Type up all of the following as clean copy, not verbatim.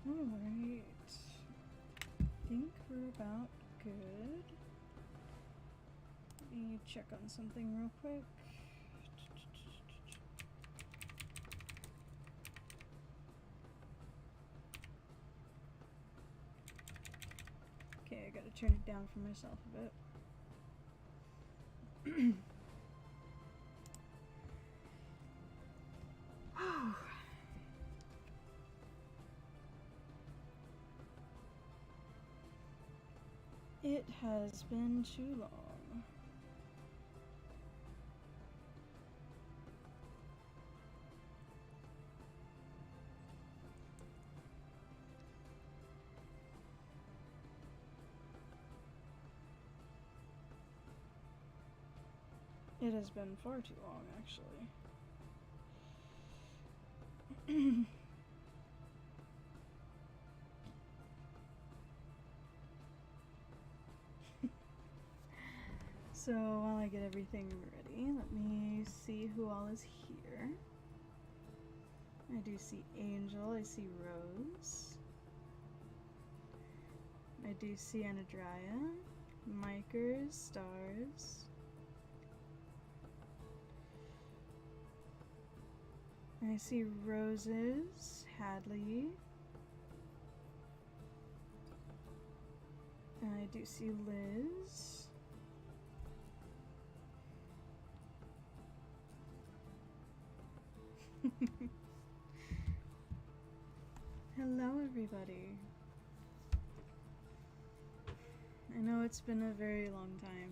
Alright. I think we're about good. Let me check on something real quick. Okay, I gotta turn it down for myself a bit. It has been too long. It has been far too long, actually. So while I get everything ready, let me see who all is here. I do see Angel, I see Rose. I do see Anadria, Micers, Stars. I see Roses, Hadley. I do see Liz. Hello everybody. I know it's been a very long time.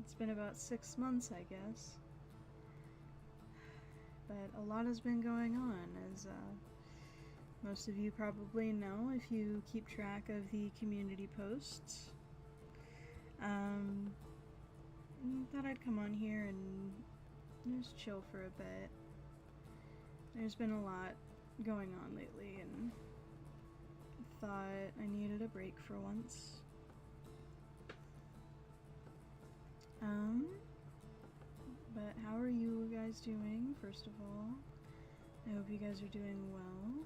It's been about 6 months, I guess. But a lot has been going on, as most of you probably know if you keep track of the community posts. Thought I'd come on here and just chill for a bit. There's been a lot going on lately and thought I needed a break for once. But how are you guys doing, first of all? I hope you guys are doing well.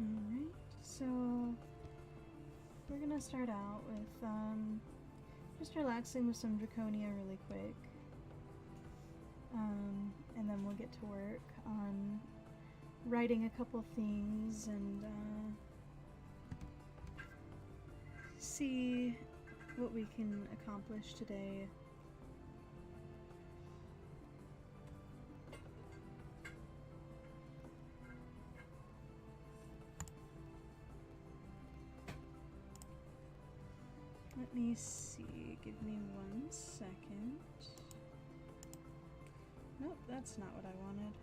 Alright, so we're gonna start out with just relaxing with some Draconia really quick. And then we'll get to work on writing a couple things and see what we can accomplish today. Let me see, give me 1 second. Nope, that's not what I wanted.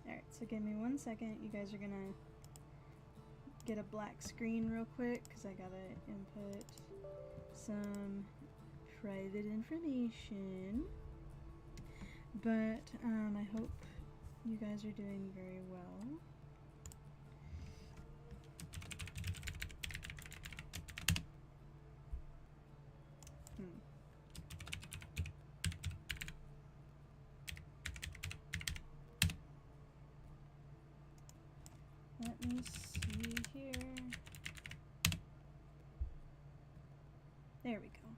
Alright, so give me 1 second. You guys are gonna get a black screen real quick because I gotta input some private information. But I hope you guys are doing very well. Let's see here. There we go.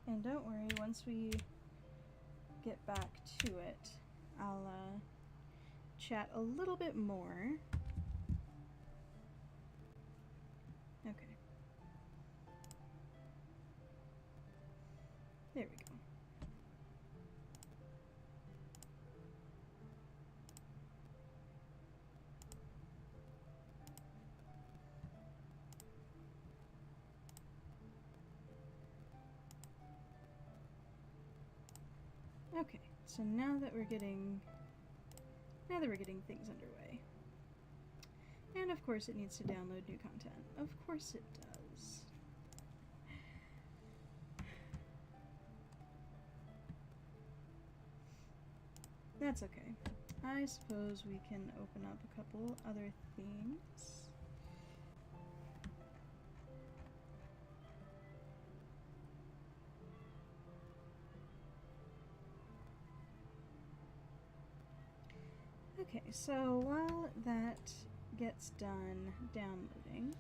And don't worry, once we get back to it, I'll chat a little bit more. Okay. There we go. Okay, so now that we're getting things underway. And of course it needs to download new content. Of course it does. That's okay. I suppose we can open up a couple other things. Okay, so while that gets done downloading,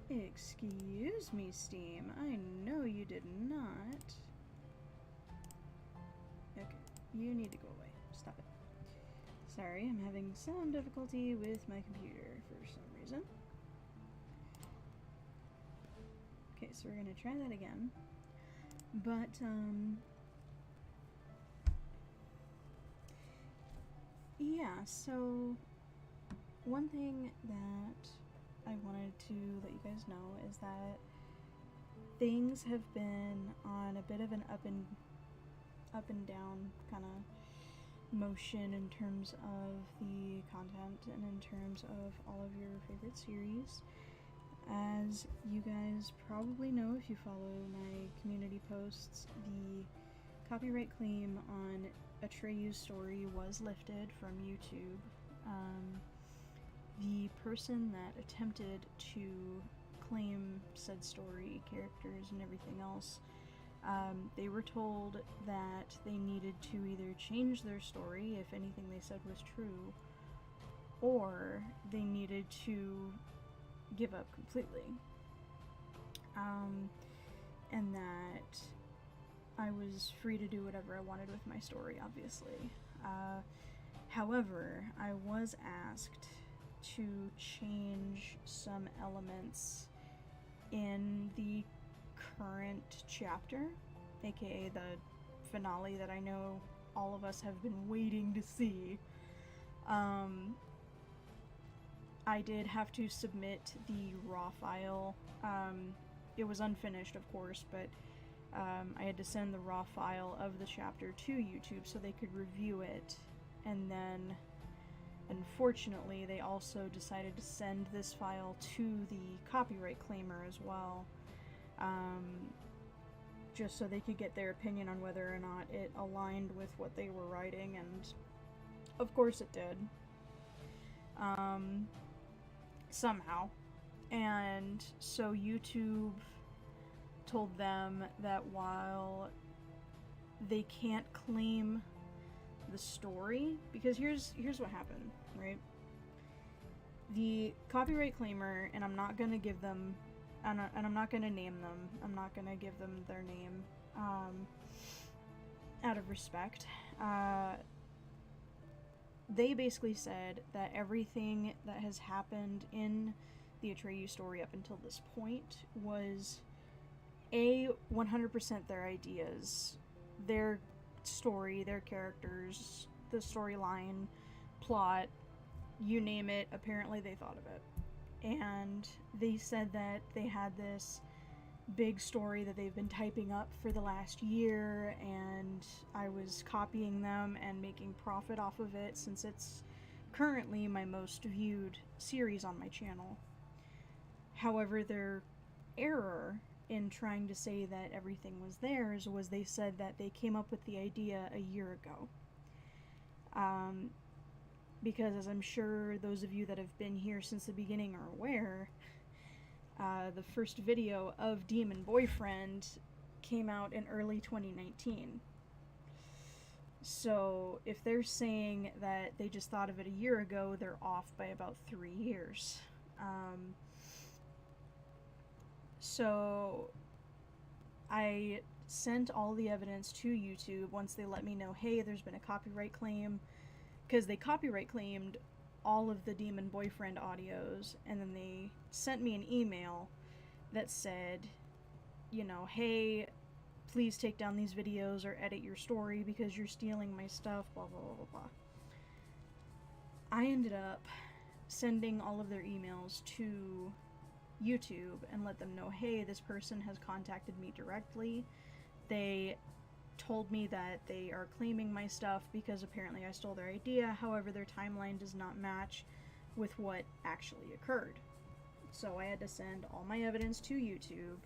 excuse me, Steam, I know you did not. Okay, you need to go away. Stop it. Sorry, I'm having some difficulty with my computer for some reason. Okay, so we're gonna try that again. But, yeah, so one thing that I wanted to let you guys know is that things have been on a bit of an up and down kind of motion in terms of the content and in terms of all of your favorite series. As you guys probably know if you follow my community posts, the copyright claim on Atreyu's story was lifted from YouTube. The person that attempted to claim said story, characters, and everything else, they were told that they needed to either change their story if anything they said was true, or they needed to give up completely. And that I was free to do whatever I wanted with my story, obviously. However, I was asked to change some elements in the current chapter, aka the finale that I know all of us have been waiting to see. I did have to submit the raw file. It was unfinished, of course, but I had to send the raw file of the chapter to YouTube so they could review it, and then unfortunately they also decided to send this file to the copyright claimer as well, just so they could get their opinion on whether or not it aligned with what they were writing, and of course it did. Somehow. And so YouTube told them that while they can't claim the story, because here's what happened, right? The copyright claimer, and I'm not gonna give them, and I'm not gonna name them, I'm not gonna give them their name, out of respect, they basically said that everything that has happened in the Atreyu story up until this point was 100% their ideas, their story, their characters, the storyline, plot, you name it, apparently they thought of it. And they said that they had this big story that they've been typing up for the last year, and I was copying them and making profit off of it since it's currently my most viewed series on my channel. However, their error in trying to say that everything was theirs was they said that they came up with the idea a year ago. Because as I'm sure those of you that have been here since the beginning are aware, The first video of Demon Boyfriend came out in early 2019. So if they're saying that they just thought of it a year ago, they're off by about 3 years. So I sent all the evidence to YouTube once they let me know, hey, there's been a copyright claim, because they copyright claimed all of the Demon Boyfriend audios, and then they sent me an email that said, you know, hey, please take down these videos or edit your story because you're stealing my stuff, blah, blah, blah, blah, blah. I ended up sending all of their emails to YouTube and let them know, hey, this person has contacted me directly. They told me that they are claiming my stuff because apparently I stole their idea. However, their timeline does not match with what actually occurred. So I had to send all my evidence to YouTube,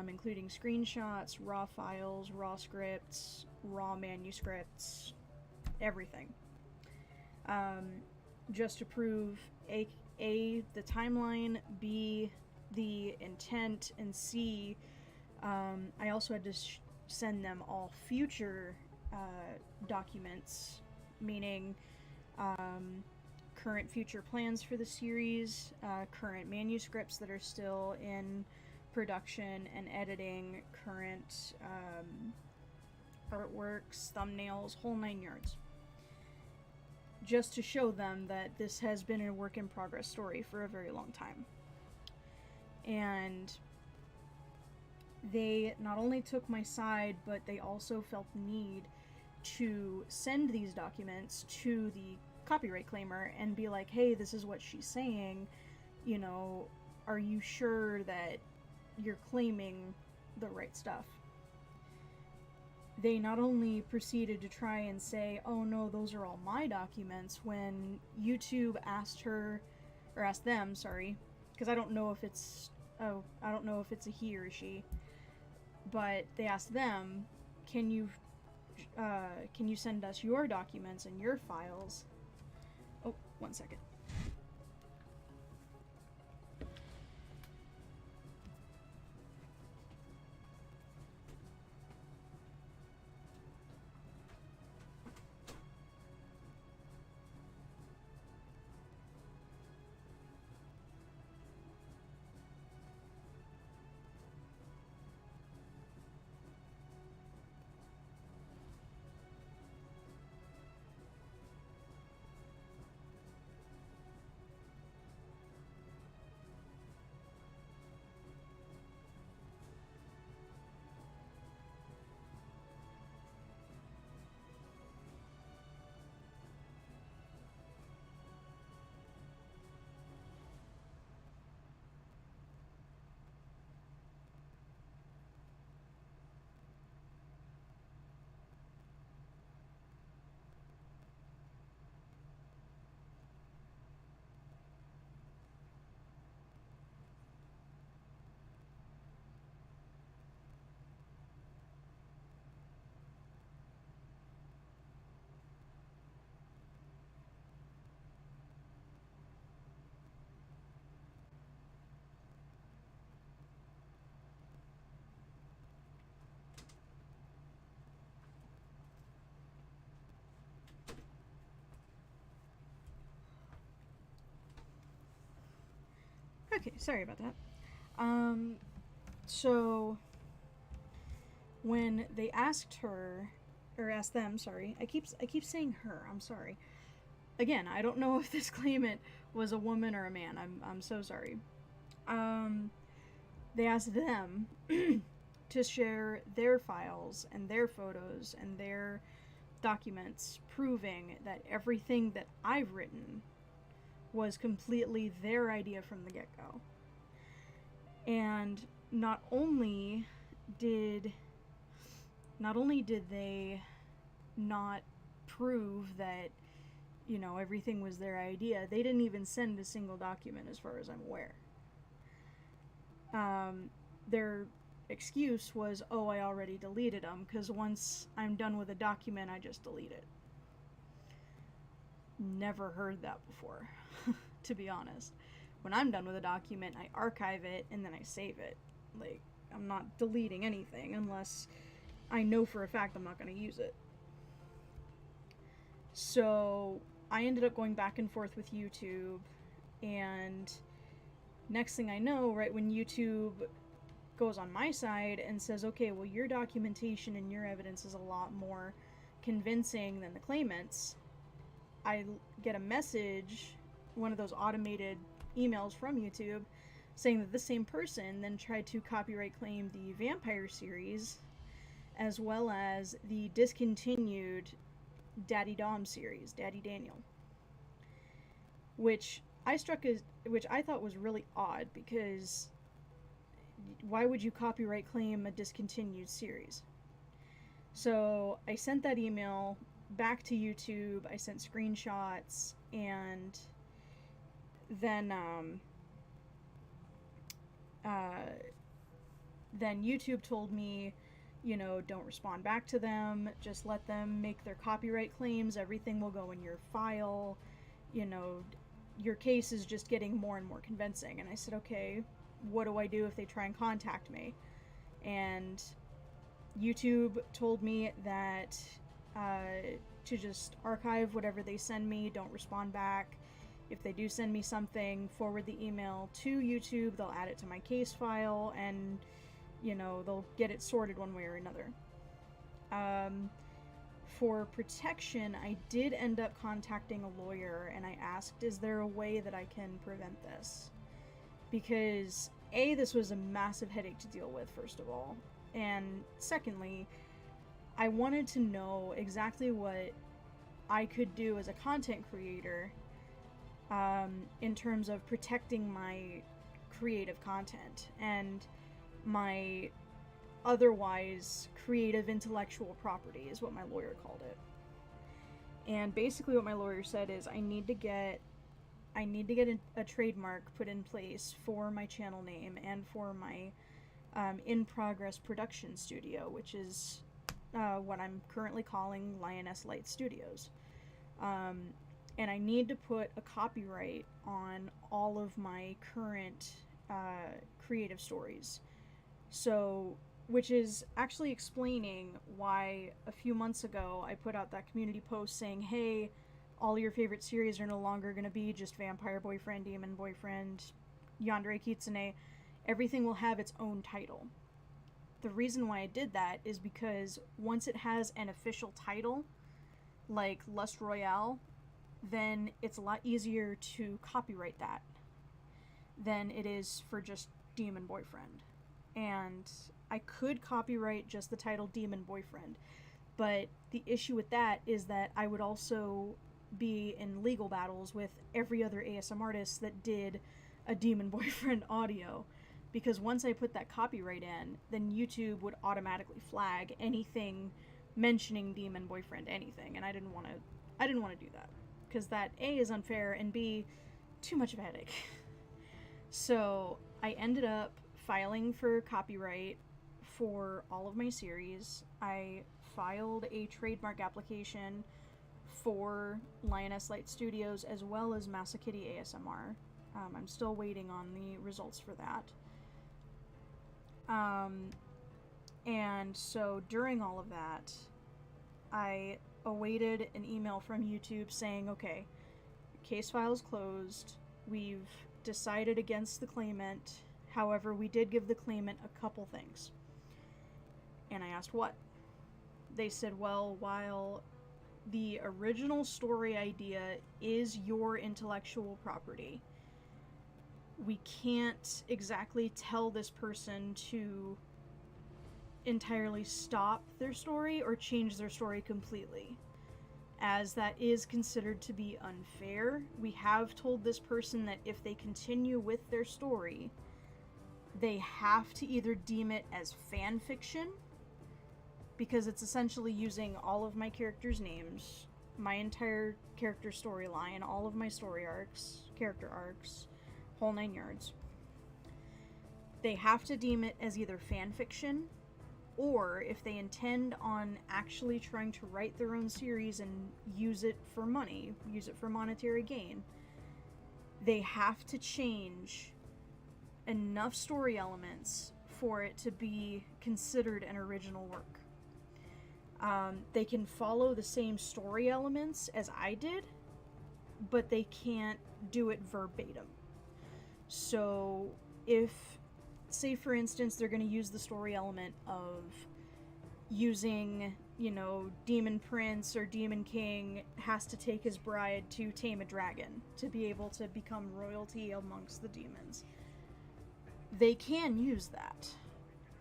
including screenshots, raw files, raw scripts, raw manuscripts, everything. Just to prove A, the timeline, B, the intent, and C, I also had to send them all future documents, meaning current future plans for the series, current manuscripts that are still in production and editing, current artworks, thumbnails, whole 9 yards. Just to show them that this has been a work in progress story for a very long time. And they not only took my side, but they also felt the need to send these documents to the copyright claimer and be like, hey, this is what she's saying, you know, are you sure that you're claiming the right stuff? They not only proceeded to try and say, oh no, those are all my documents, when YouTube asked them, because I don't know if it's a he or she, but they asked them, can you send us your documents and your files? Oh, 1 second. Okay, sorry about that. So when they asked them, I keep saying her, I'm sorry. Again, I don't know if this claimant was a woman or a man. I'm so sorry. They asked them to share their files and their photos and their documents proving that everything that I've written was completely their idea from the get-go. And not only did they not prove that, you know, everything was their idea, they didn't even send a single document as far as I'm aware. Their excuse was, oh, I already deleted them, because once I'm done with a document, I just delete it. Never heard that before, to be honest. when I'm done with a document, I archive it and then I save it. Like, I'm not deleting anything unless I know for a fact I'm not going to use it. So I ended up going back and forth with YouTube, and next thing I know, right when YouTube goes on my side and says, okay, well, your documentation and your evidence is a lot more convincing than the claimants, I get a message, one of those automated emails from YouTube, saying that the same person then tried to copyright claim the Vampire series as well as the discontinued Daddy Dom series, Daddy Daniel, which I thought was really odd, because why would you copyright claim a discontinued series? So I sent that email back to YouTube. I sent screenshots, and then YouTube told me, you know, don't respond back to them, just let them make their copyright claims, everything will go in your file, you know, your case is just getting more and more convincing. And I said, okay, what do I do if they try and contact me? And YouTube told me that to just archive whatever they send me, don't respond back. If they do send me something, forward the email to YouTube, they'll add it to my case file, and you know, they'll get it sorted one way or another. For protection, I did end up contacting a lawyer, and I asked, is there a way that I can prevent this? Because A, this was a massive headache to deal with, first of all, and secondly, I wanted to know exactly what I could do as a content creator in terms of protecting my creative content and my otherwise creative intellectual property, is what my lawyer called it. And basically what my lawyer said is I need to get a trademark put in place for my channel name and for my in progress production studio, which is what I'm currently calling Lioness Light Studios. And I need to put a copyright on all of my current creative stories. So, which is actually explaining why a few months ago I put out that community post saying, hey, all your favorite series are no longer going to be just Vampire Boyfriend, Demon Boyfriend, Yandere Kitsune. Everything will have its own title. The reason why I did that is because once it has an official title, like Lust Royale, then it's a lot easier to copyright that than it is for just Demon Boyfriend. And I could copyright just the title Demon Boyfriend, but the issue with that is that I would also be in legal battles with every other ASM artist that did a Demon Boyfriend audio, because once I put that copyright in, then YouTube would automatically flag anything mentioning Demon Boyfriend anything, and I didn't want to do that, because that A, is unfair, and B, too much of a headache. So I ended up filing for copyright for all of my series. I filed a trademark application for Lioness Light Studios as well as Masa Kitty ASMR. I'm still waiting on the results for that. And so during all of that, I awaited an email from YouTube saying, okay, case file is closed. We've decided against the claimant. However, we did give the claimant a couple things. And I asked what? They said, well, while the original story idea is your intellectual property, we can't exactly tell this person to entirely stop their story or change their story completely, as that is considered to be unfair. We have told this person that if they continue with their story, they have to either deem it as fan fiction, because it's essentially using all of my characters' names, my entire character storyline, all of my story arcs, character arcs, whole 9 yards. They have to deem it as either fan fiction, or if they intend on actually trying to write their own series and use it for money, use it for monetary gain, they have to change enough story elements for it to be considered an original work. They can follow the same story elements as I did, but they can't do it verbatim. So if, say for instance, they're going to use the story element of using, you know, Demon Prince or Demon King has to take his bride to tame a dragon to be able to become royalty amongst the demons. They can use that.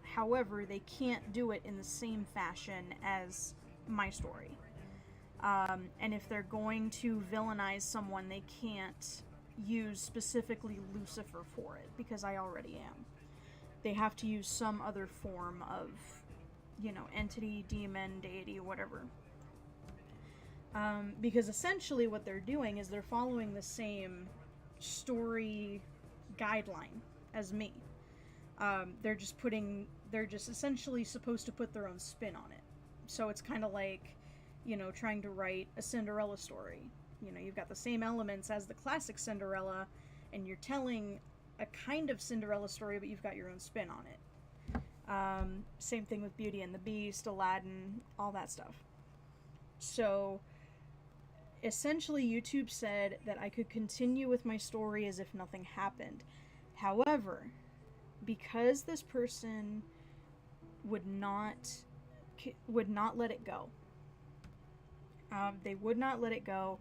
However, they can't do it in the same fashion as my story. And if they're going to villainize someone, they can't use specifically Lucifer for it, because I already am. They have to use some other form of, you know, entity, demon, deity, whatever. Because essentially what they're doing is they're following the same story guideline as me. They're just essentially supposed to put their own spin on it. So it's kind of like, you know, trying to write a Cinderella story. You know, you've got the same elements as the classic Cinderella, and you're telling a kind of Cinderella story, but you've got your own spin on it. Same thing with Beauty and the Beast, Aladdin, all that stuff. So essentially YouTube said that I could continue with my story as if nothing happened. However, because this person would not let it go. They would not let it go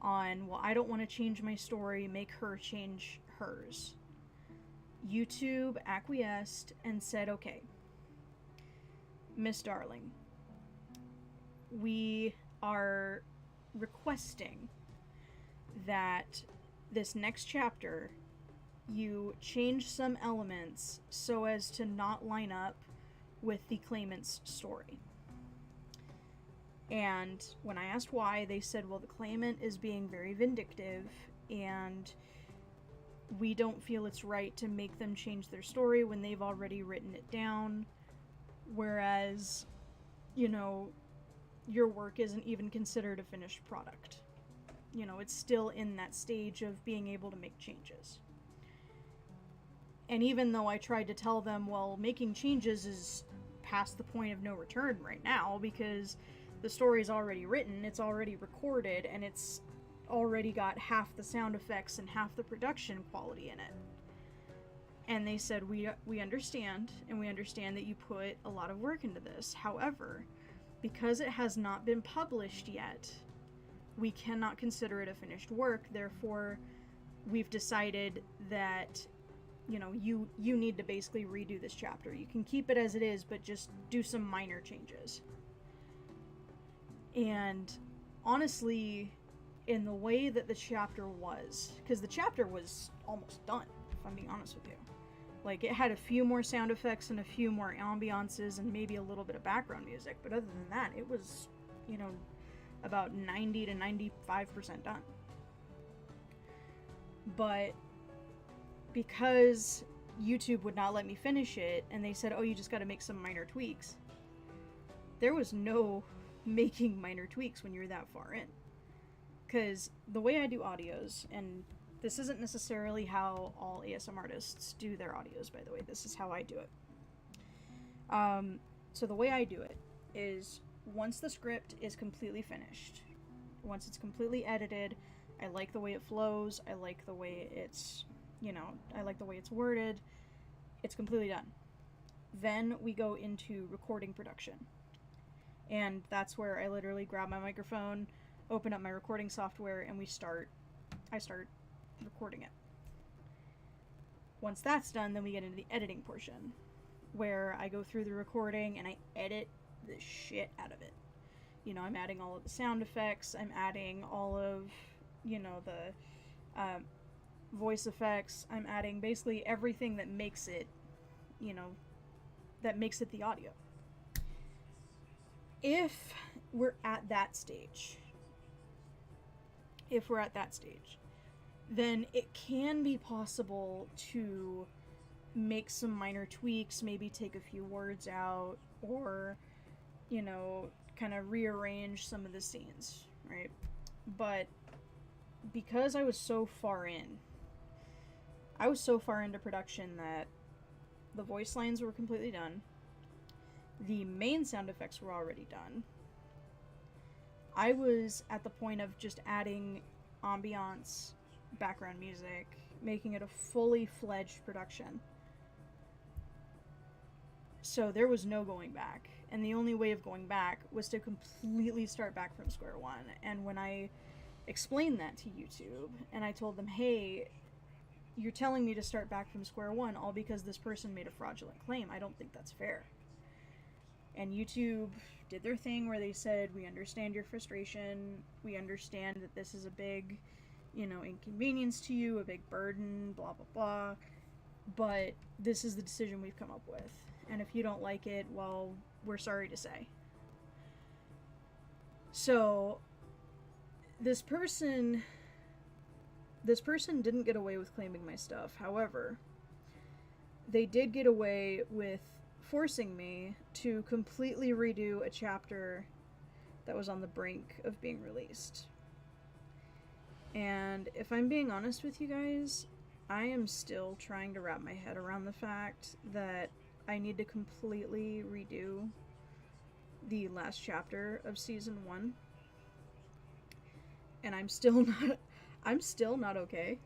on, well, I don't want to change my story, make her change hers. YouTube acquiesced and said, okay, Miss Darling, we are requesting that this next chapter you change some elements so as to not line up with the claimant's story. And when I asked why, they said, well, the claimant is being very vindictive, and we don't feel it's right to make them change their story when they've already written it down, whereas, you know, your work isn't even considered a finished product. You know, it's still in that stage of being able to make changes. And even though I tried to tell them, well, making changes is past the point of no return right now, because the story's already written, it's already recorded, and it's already got half the sound effects and half the production quality in it. And they said, we understand, and we understand that you put a lot of work into this. However, because it has not been published yet, we cannot consider it a finished work. Therefore, we've decided that, you know, you need to basically redo this chapter. You can keep it as it is, but just do some minor changes. And honestly, in the way that the chapter was, because the chapter was almost done, if I'm being honest with you. Like, it had a few more sound effects and a few more ambiances and maybe a little bit of background music, but other than that, it was, you know, about 90 to 95% done. But because YouTube would not let me finish it, and they said, oh, you just gotta make some minor tweaks, there was no making minor tweaks when you're that far in. Because the way I do audios, and this isn't necessarily how all ASM artists do their audios, by the way, this is how I do it. So the way I do it is, once the script is completely finished, once it's completely edited, I like the way it flows, I like the way it's, you know, I like the way it's worded, it's completely done. Then we go into recording production. And that's where I literally grab my microphone, open up my recording software, and I start recording it. Once that's done, then we get into the editing portion, where I go through the recording and I edit the shit out of it. You know, I'm adding all of the sound effects, I'm adding all of, you know, the voice effects, I'm adding basically everything that makes it, you know, that makes it the audio. If we're at that stage, then it can be possible to make some minor tweaks, maybe take a few words out, or, you know, kind of rearrange some of the scenes, right? But because I was so far in, I was so far into production that the voice lines were completely done. The main sound effects were already done. I was at the point of just adding ambiance, background music, making it a fully fledged production. So there was no going back. And the only way of going back was to completely start back from square one. And when I explained that to YouTube, and I told them, hey, you're telling me to start back from square one all because this person made a fraudulent claim. I don't think that's fair. And YouTube did their thing where they said, we understand your frustration. We understand that this is a big, inconvenience to you, a big burden, blah, blah, blah. But this is the decision we've come up with. And if you don't like it, well, we're sorry to say. So, this person didn't get away with claiming my stuff. However, they did get away with forcing me to completely redo a chapter that was on the brink of being released. And if I'm being honest with you guys, I am still trying to wrap my head around the fact that I need to completely redo the last chapter of season 1. And I'm still not okay.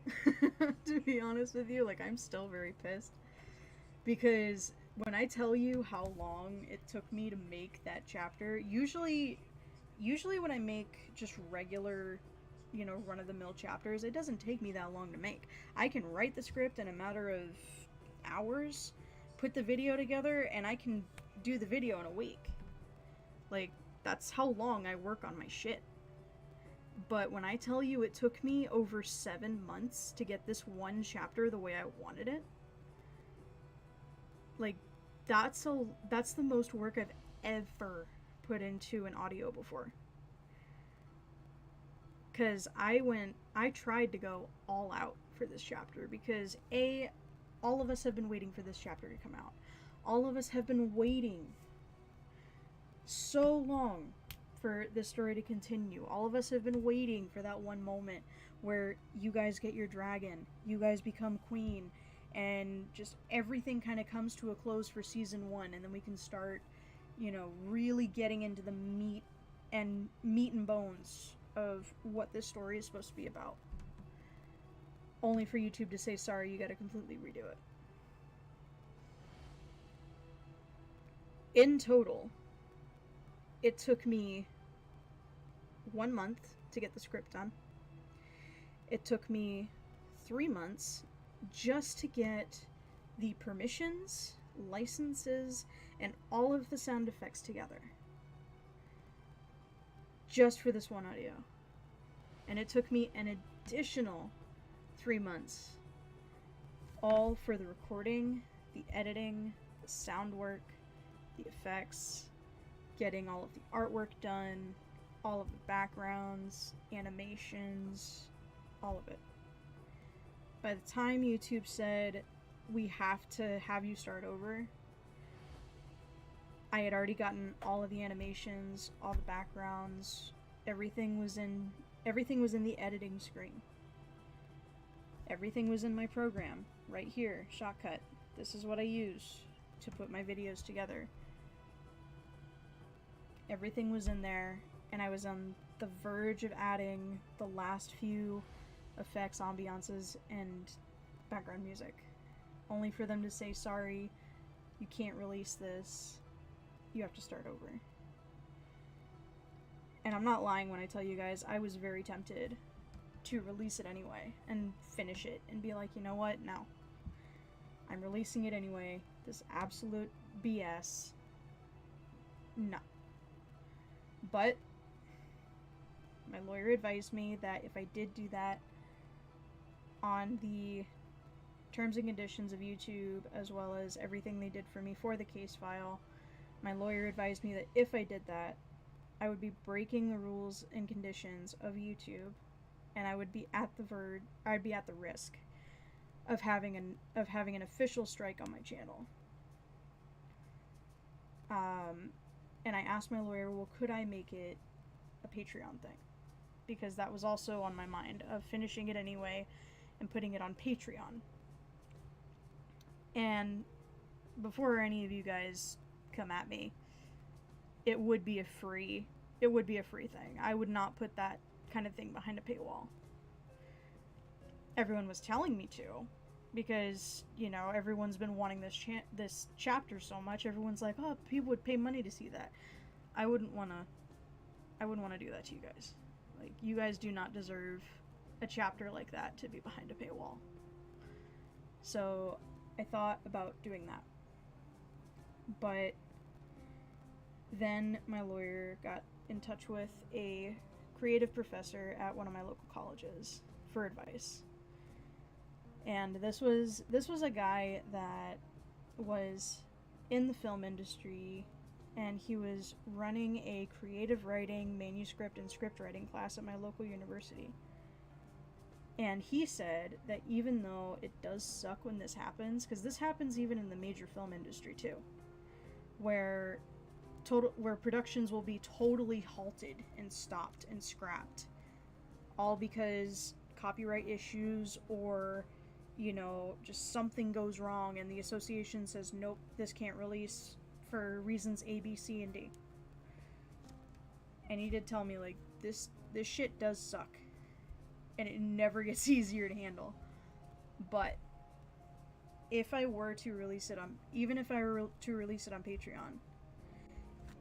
To be honest with you, like, I'm still very pissed. Because when I tell you how long it took me to make that chapter, usually when I make just regular, run-of-the-mill chapters, it doesn't take me that long to make. I can write the script in a matter of hours, put the video together, and I can do the video in a week. Like, that's how long I work on my shit. But when I tell you it took me over 7 months to get this one chapter the way I wanted it, like, that's the most work I've ever put into an audio before. Because I tried to go all out for this chapter because all of us have been waiting for this chapter to come out. All of us have been waiting so long for this story to continue. All of us have been waiting for that one moment where you guys get your dragon, you guys become queen, and just everything kind of comes to a close for season 1, and then we can start, really getting into the meat and bones of what this story is supposed to be about. Only for YouTube to say, sorry, you gotta completely redo it. In total, it took me 1 month to get the script done. It took me 3 months just to get the permissions, licenses, and all of the sound effects together. Just for this one audio. And it took me an additional 3 months. All for the recording, the editing, the sound work, the effects, getting all of the artwork done, all of the backgrounds, animations, all of it. By the time YouTube said, we have to have you start over, I had already gotten all of the animations, all the backgrounds, everything was in the editing screen. Everything was in my program, right here, Shotcut. This is what I use to put my videos together. Everything was in there, and I was on the verge of adding the last few effects, ambiances, and background music. Only for them to say, sorry, you can't release this. You have to start over. And I'm not lying when I tell you guys, I was very tempted to release it anyway and finish it and be like, you know what? No. I'm releasing it anyway. This absolute BS. No. But my lawyer advised me that if I did do that, on the terms and conditions of YouTube, as well as everything they did for me for the case file, my lawyer advised me that if I did that, I would be breaking the rules and conditions of YouTube, and I would be at the risk of having an official strike on my channel. And I asked my lawyer, well, could I make it a Patreon thing? Because that was also on my mind, of finishing it anyway and putting it on Patreon. And before any of you guys come at me, it would be a free thing. I would not put that kind of thing behind a paywall. Everyone was telling me to, because, you know, everyone's been wanting this chapter so much. Everyone's like, oh, people would pay money to see that. I wouldn't want to do that to you guys. Like, you guys do not deserve a chapter like that to be behind a paywall. So I thought about doing that. But then my lawyer got in touch with a creative professor at one of my local colleges for advice. And this was a guy that was in the film industry, and he was running a creative writing, manuscript, and script writing class at my local university. And he said that even though it does suck when this happens, because this happens even in the major film industry too, where productions will be totally halted and stopped and scrapped, all because copyright issues or, you know, just something goes wrong and the association says, nope, this can't release for reasons A, B, C, and D. And he did tell me, like, this shit does suck. And it never gets easier to handle. But if I were to release it on, even if I were to release it on Patreon,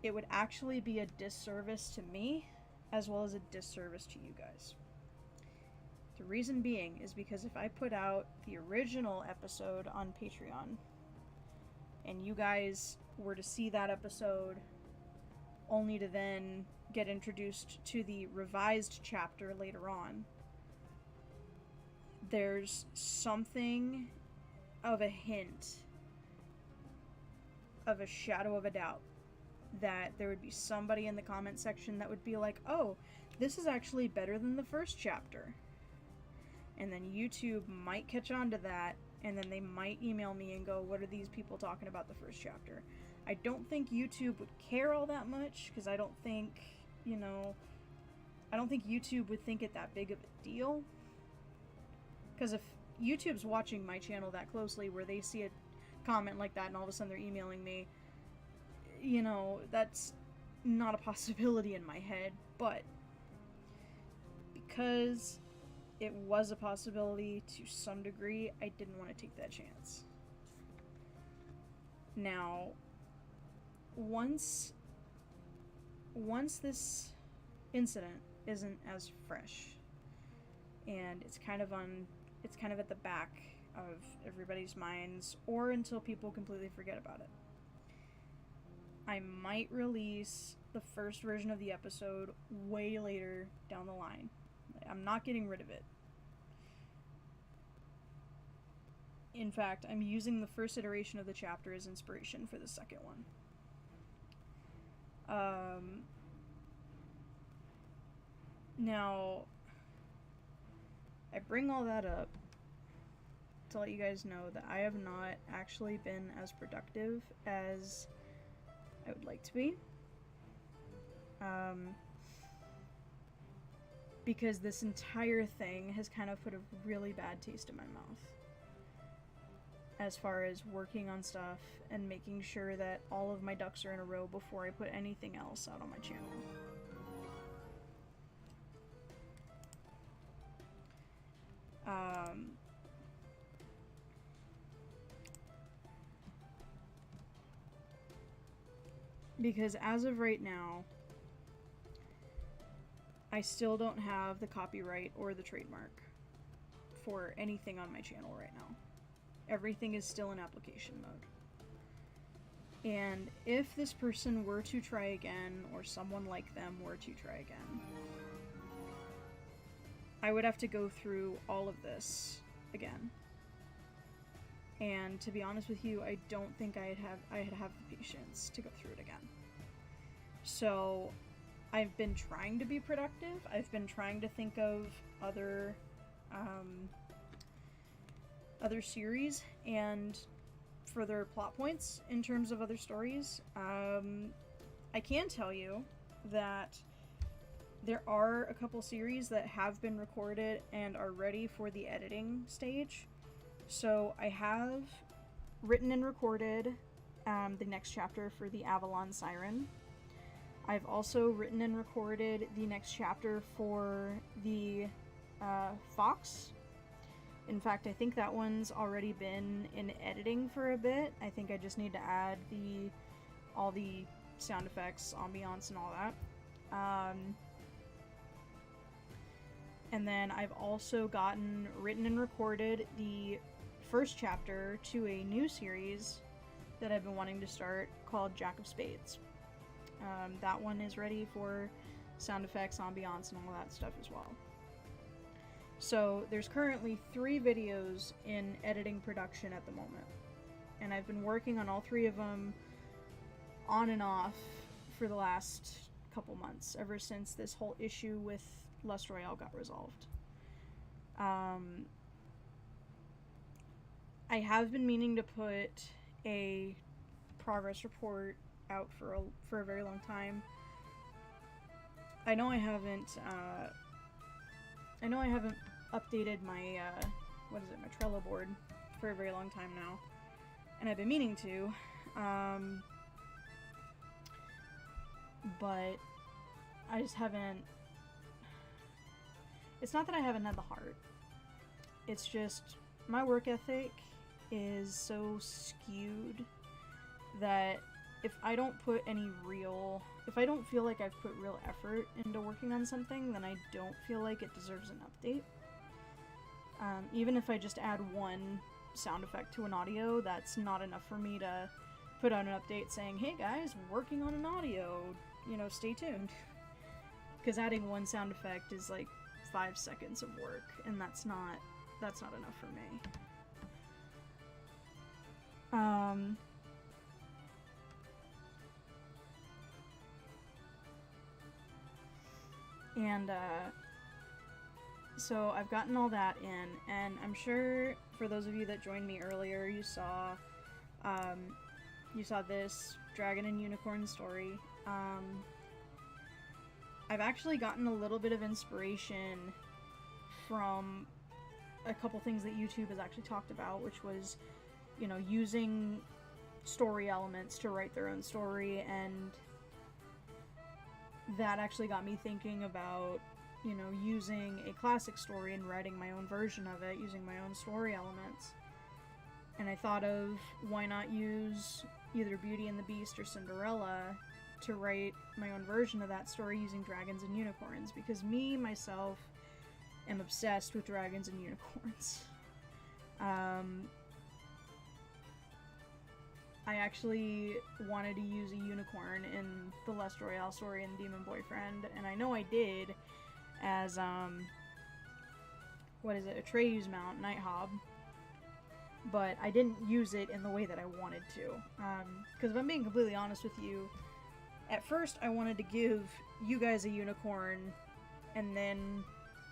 it would actually be a disservice to me as well as a disservice to you guys. The reason being is because if I put out the original episode on Patreon and you guys were to see that episode only to then get introduced to the revised chapter later on, there's something of a hint, of a shadow of a doubt, that there would be somebody in the comment section that would be like, oh, this is actually better than the first chapter. And then YouTube might catch on to that, and then they might email me and go, what are these people talking about the first chapter? I don't think YouTube would care all that much, because I don't think, you know, I don't think YouTube would think it that big of a deal. Because if YouTube's watching my channel that closely, where they see a comment like that and all of a sudden they're emailing me, you know, that's not a possibility in my head. But because it was a possibility to some degree, I didn't want to take that chance. Now, once this incident isn't as fresh, and it's kind of at the back of everybody's minds, or until people completely forget about it, I might release the first version of the episode way later down the line. I'm not getting rid of it. In fact, I'm using the first iteration of the chapter as inspiration for the second one. Now, I bring all that up to let you guys know that I have not actually been as productive as I would like to be. Because this entire thing has kind of put a really bad taste in my mouth, as far as working on stuff and making sure that all of my ducks are in a row before I put anything else out on my channel. Because as of right now, I still don't have the copyright or the trademark for anything on my channel right now. Everything is still in application mode. And if this person were to try again, or someone like them were to try again, I would have to go through all of this again. And to be honest with you, I don't think I'd have the patience to go through it again. So I've been trying to be productive. I've been trying to think of other series and further plot points in terms of other stories. I can tell you that there are a couple series that have been recorded and are ready for the editing stage. So I have written and recorded the next chapter for the Avalon Siren. I've also written and recorded the next chapter for the Fox. In fact, I think that one's already been in editing for a bit. I think I just need to add all the sound effects, ambiance, and all that. And then I've also gotten written and recorded the first chapter to a new series that I've been wanting to start called Jack of Spades. That one is ready for sound effects, ambiance, and all that stuff as well. So there's currently 3 videos in editing production at the moment, and I've been working on all 3 of them on and off for the last couple months, ever since this whole issue with Lust Royale got resolved. I have been meaning to put a progress report out for a very long time. I know I haven't updated my my Trello board for a very long time now, and I've been meaning to, but I just haven't. It's not that I haven't had the heart. It's just my work ethic is so skewed that if I don't feel like I've put real effort into working on something, then I don't feel like it deserves an update. Even if I just add one sound effect to an audio, that's not enough for me to put out an update saying, hey guys, working on an audio, stay tuned. Because adding one sound effect is like 5 seconds of work, and that's not enough for me. So I've gotten all that in, and I'm sure for those of you that joined me earlier, you saw this Dragon and Unicorn story. I've actually gotten a little bit of inspiration from a couple things that YouTube has actually talked about, which was, using story elements to write their own story, and that actually got me thinking about, using a classic story and writing my own version of it, using my own story elements. And I thought of, why not use either Beauty and the Beast or Cinderella to write my own version of that story using dragons and unicorns, because myself, am obsessed with dragons and unicorns. I actually wanted to use a unicorn in the Lust Royale story in Demon Boyfriend, and I know I did as, Atreus mount, Nighthawk, but I didn't use it in the way that I wanted to. Because if I'm being completely honest with you, at first I wanted to give you guys a unicorn and then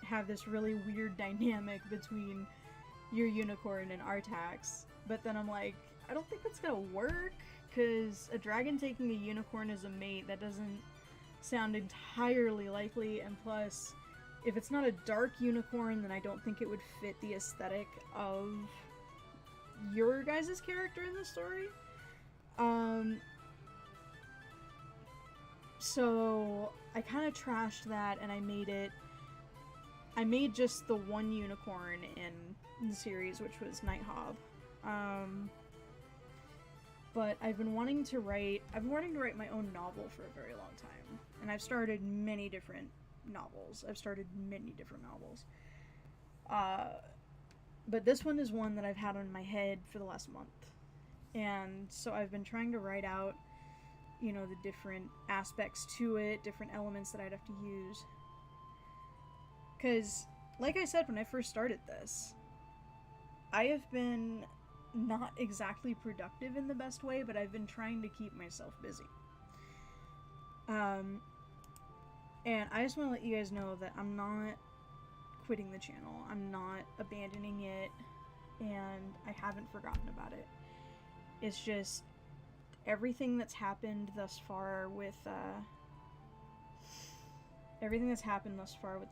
have this really weird dynamic between your unicorn and Artax, but then I'm like, I don't think that's gonna work, because a dragon taking a unicorn as a mate, that doesn't sound entirely likely, and plus, if it's not a dark unicorn, then I don't think it would fit the aesthetic of your guys' character in the story. So I kind of trashed that, and I made just the one unicorn in the series, which was Nighthawk. But I've been wanting to write my own novel for a very long time, and I've started many different novels. But this one is one that I've had on my head for the last month, and so I've been trying to write out, the different aspects to it, different elements that I'd have to use. Because, like I said when I first started this, I have been not exactly productive in the best way, but I've been trying to keep myself busy. And I just want to let you guys know that I'm not quitting the channel. I'm not abandoning it, and I haven't forgotten about it. It's just everything that's happened thus far with the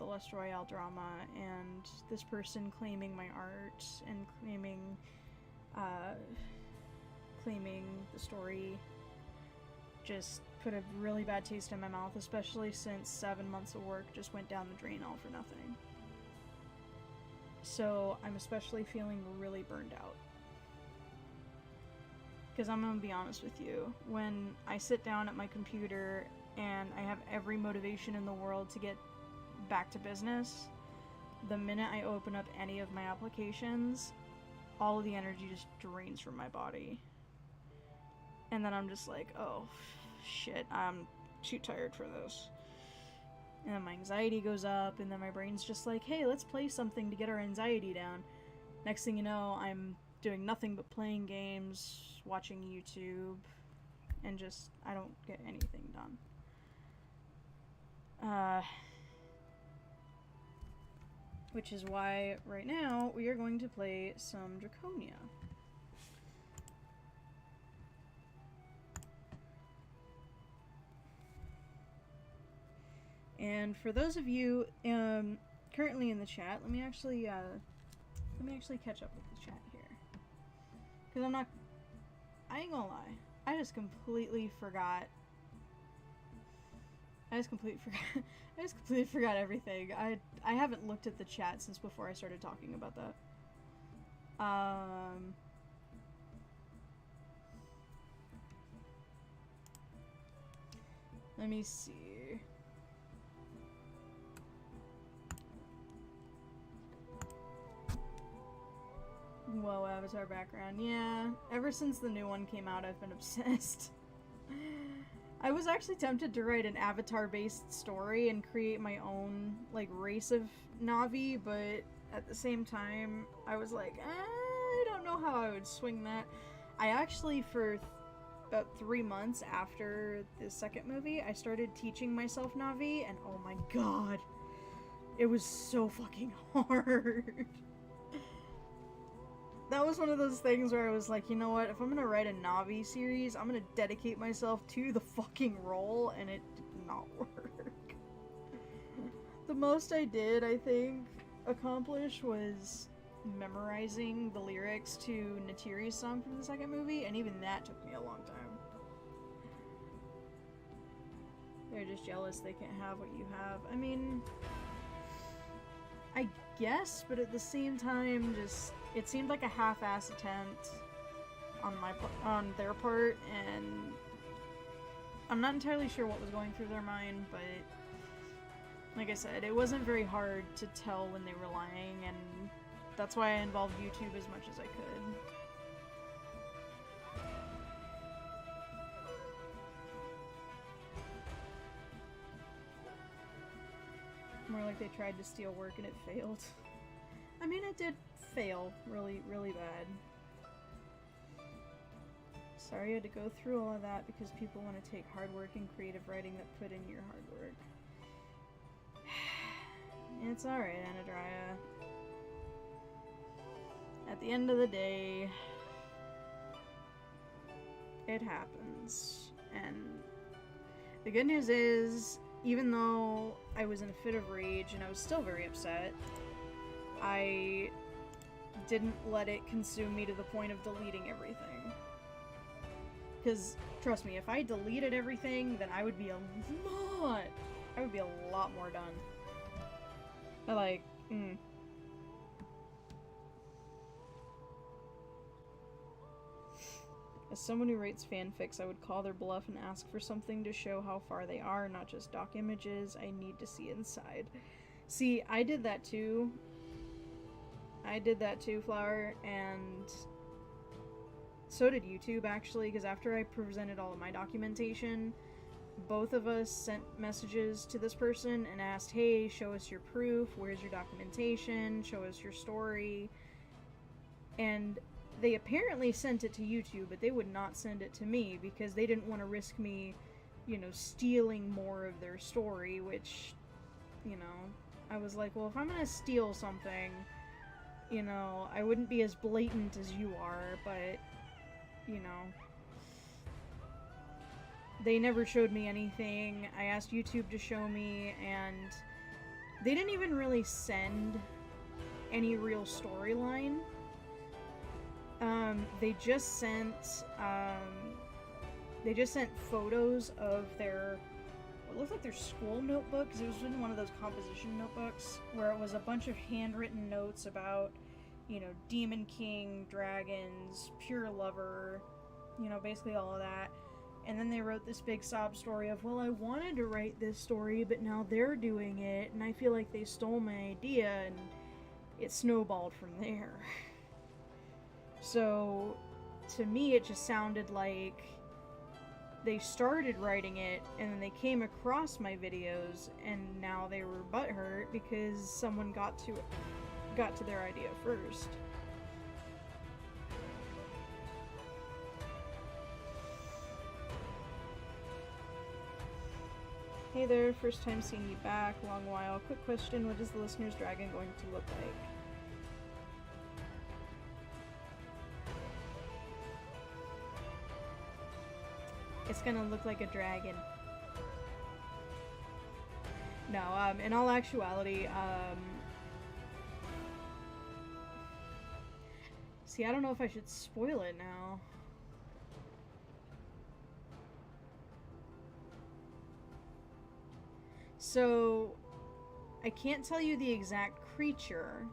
Lust Royale drama, and this person claiming my art and claiming claiming the story just put a really bad taste in my mouth, especially since 7 months of work just went down the drain all for nothing. So I'm especially feeling really burned out. Because I'm gonna be honest with you, when I sit down at my computer and I have every motivation in the world to get back to business, the minute I open up any of my applications, all of the energy just drains from my body. And then I'm just like, oh, shit, I'm too tired for this. And then my anxiety goes up, and then my brain's just like, hey, let's play something to get our anxiety down. Next thing you know, I'm doing nothing but playing games, watching YouTube, and just, I don't get anything done. Which is why, right now, we are going to play some Draconia. And for those of you currently in the chat, let me actually catch up with the chat here, because I ain't gonna lie, I just completely forgot everything. I haven't looked at the chat since before I started talking about that. Let me see. Whoa, avatar background. Yeah, ever since the new one came out, I've been obsessed. I was actually tempted to write an avatar-based story and create my own, like, race of Na'vi, but at the same time, I was like, I don't know how I would swing that. I actually, for about 3 months after the second movie, I started teaching myself Na'vi, and oh my god, it was so fucking hard. That was one of those things where I was like, you know what, if I'm gonna write a Na'vi series, I'm gonna dedicate myself to the fucking role, and it did not work. The most I did, I think, accomplish was memorizing the lyrics to Natiri's song from the second movie, and even that took me a long time. They're just jealous they can't have what you have. I mean, I guess, but at the same time, just, it seemed like a half-ass attempt on their part, and I'm not entirely sure what was going through their mind, but like I said, it wasn't very hard to tell when they were lying, and that's why I involved YouTube as much as I could. More like they tried to steal work and it failed. I mean, it did fail really, really bad. Sorry you had to go through all of that because people want to take hard work and creative writing that put in your hard work. It's alright, Anadria. At the end of the day, it happens. And the good news is, even though I was in a fit of rage and I was still very upset, I didn't let it consume me to the point of deleting everything. Because, trust me, if I deleted everything, then I would be a lot more done. As someone who writes fanfics, I would call their bluff and ask for something to show how far they are, not just doc images. I need to see inside. See, I did that too. Flower, and so did YouTube, actually, because after I presented all of my documentation, both of us sent messages to this person and asked, hey, show us your proof, where's your documentation, show us your story, and they apparently sent it to YouTube, but they would not send it to me because they didn't want to risk me, you know, stealing more of their story, which, you know, I was like, well, if I'm gonna steal something, you know, I wouldn't be as blatant as you are, but, you know, they never showed me anything. I asked YouTube to show me, and they didn't even really send any real storyline. they just sent photos of their, it looked like their school notebook, because it was in one of those composition notebooks where it was a bunch of handwritten notes about, you know, Demon King, dragons, pure lover, you know, basically all of that. And then they wrote this big sob story of, well, I wanted to write this story, but now they're doing it, and I feel like they stole my idea, and it snowballed from there. So, to me, it just sounded like they started writing it, and then they came across my videos, and now they were butthurt because someone got to their idea first. Hey there, first time seeing you back, long while. Quick question, what is the listener's dragon going to look like? It's gonna look like a dragon. No, in all actuality, see, I don't know if I should spoil it now. So, I can't tell you the exact creature,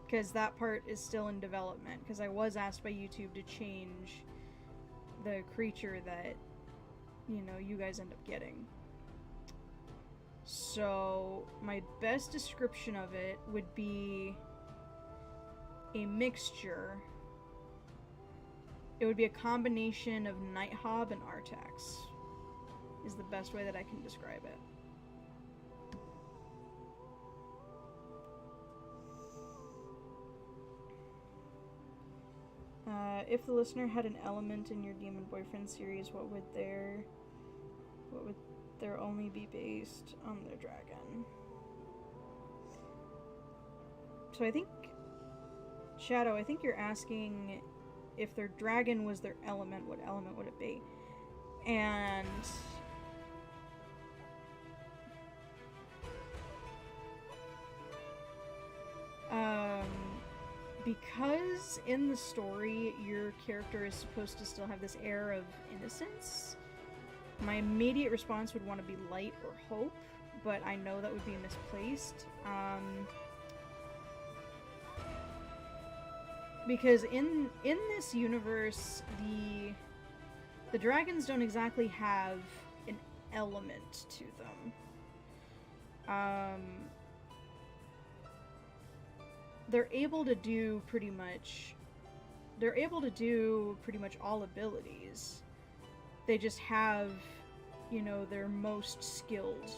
because that part is still in development, because I was asked by YouTube to change the creature that, you know, you guys end up getting. So, my best description of it would be a mixture. It would be a combination of Nighthawk and Artax, is the best way that I can describe it. If the listener had an element in your Demon Boyfriend series, what would their only be based on their dragon? So I think, Shadow, I think you're asking if their dragon was their element, what element would it be? And because in the story your character is supposed to still have this air of innocence, my immediate response would want to be light or hope, but I know that would be misplaced. Because in this universe, the dragons don't exactly have an element to them. They're able to do pretty much all abilities. They just have, you know, their most skilled,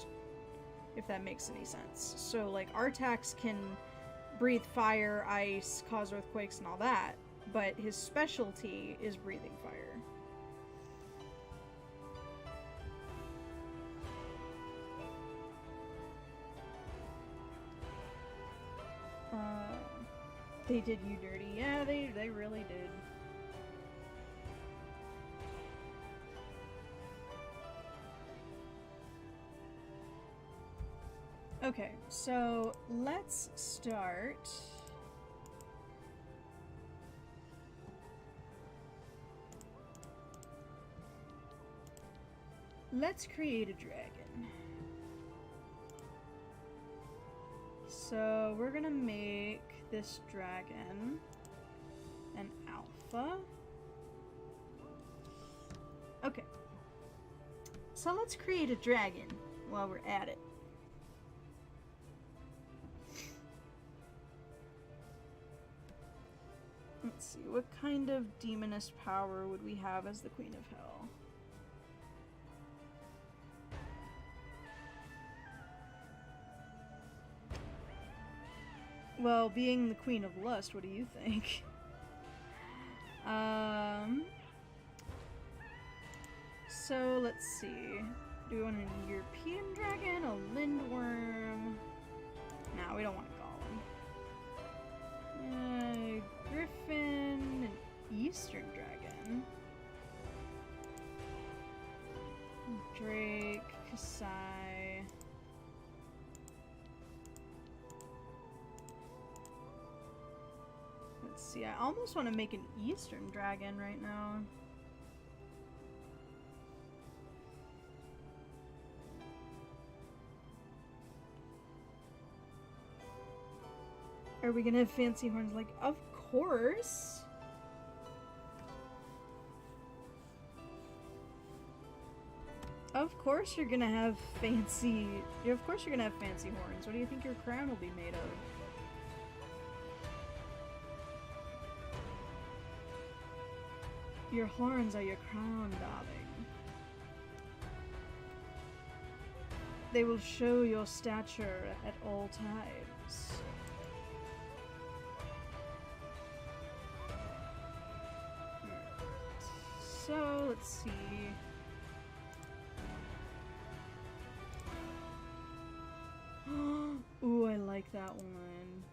if that makes any sense. So like Artax can breathe fire, ice, cause earthquakes and all that, but his specialty is breathing fire. They did you dirty. Yeah, they really did. Okay, so let's start. Let's create a dragon. So we're gonna make this dragon an alpha. Okay. So let's create a dragon while we're at it. Let's see, what kind of demoness power would we have as the Queen of Hell? Well, being the Queen of Lust, what do you think? So let's see. Do we want a European dragon, a lindworm? No, we don't want a golem. Griffin, an eastern dragon. Drake, Kasai. Let's see, I almost want to make an Eastern dragon right now. Are we gonna have fancy horns? Like, of course! Of course you're gonna have fancy... Of course you're gonna have fancy horns. What do you think your crown will be made of? Your horns are your crown, darling. They will show your stature at all times. So, let's see. Ooh, I like that one.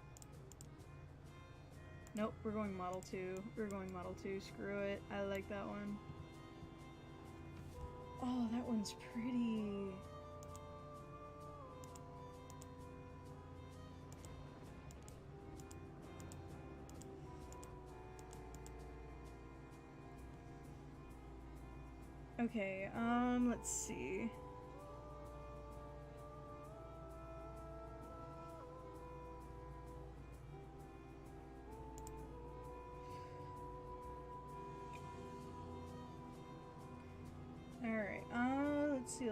Nope, we're going Model 2. We're going Model 2. Screw it. I like that one. Oh, that one's pretty. Okay, let's see. Alright, let's see.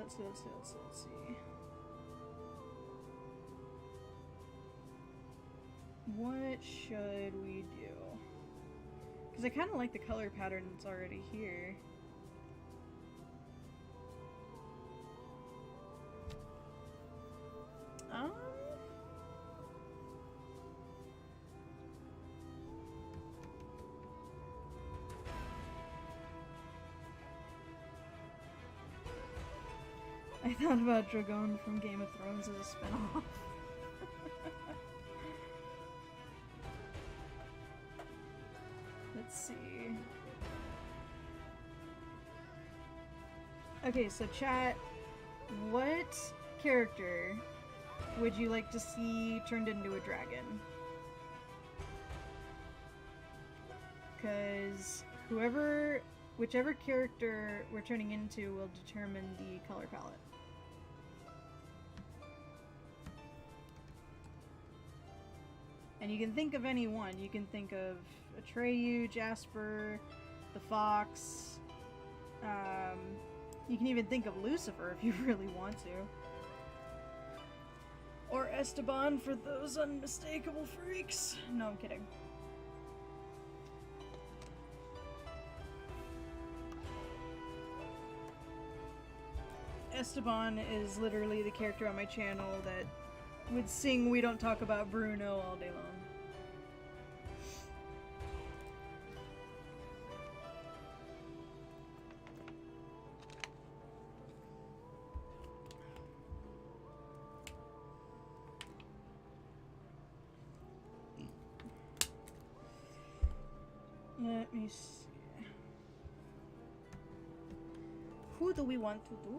What should we do? Because I kind of like the color pattern that's already here. I thought about Dragon from Game of Thrones as a spinoff. Let's see. Okay, so chat, what character would you like to see turned into a dragon? Because whichever character we're turning into will determine the color palette. And you can think of any one. You can think of Atreyu, Jasper, the Fox. You can even think of Lucifer if you really want to. Or Esteban for those unmistakable freaks. No, I'm kidding. Esteban is literally the character on my channel that would sing "We Don't Talk About Bruno" all day long. Let me see. Who do we want to do?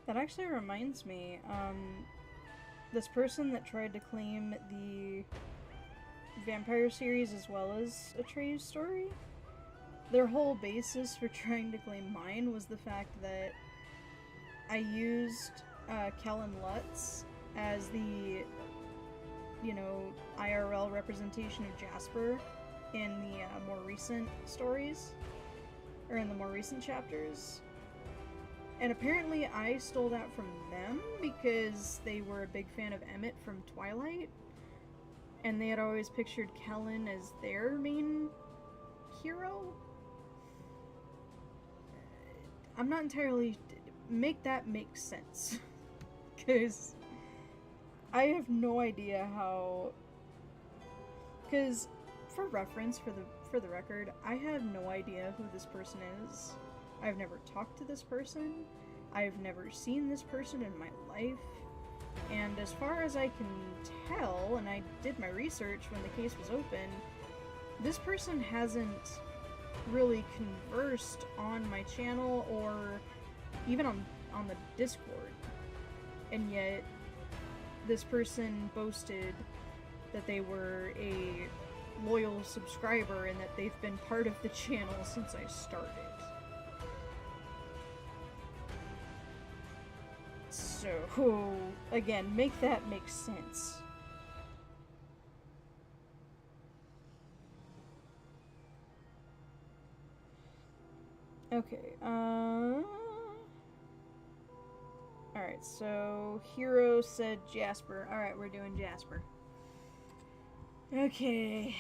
That actually reminds me, this person that tried to claim the vampire series as well as Atreyu's story, their whole basis for trying to claim mine was the fact that I used Kellen Lutz as the, you know, IRL representation of Jasper in the more recent stories, or in the more recent chapters. And apparently I stole that from them because they were a big fan of Emmett from Twilight, and they had always pictured Kellen as their main hero. I'm not entirely... Make that make sense. Because I have no idea how... Because, for reference, for the record, I have no idea who this person is. I've never talked to this person. I've never seen this person in my life. And as far as I can tell, and I did my research when the case was open, this person hasn't really conversed on my channel or even on the Discord. And yet, this person boasted that they were a loyal subscriber and that they've been part of the channel since I started. So, again, make that make sense. Okay, alright, so Hero said Jasper. Alright, we're doing Jasper. Okay,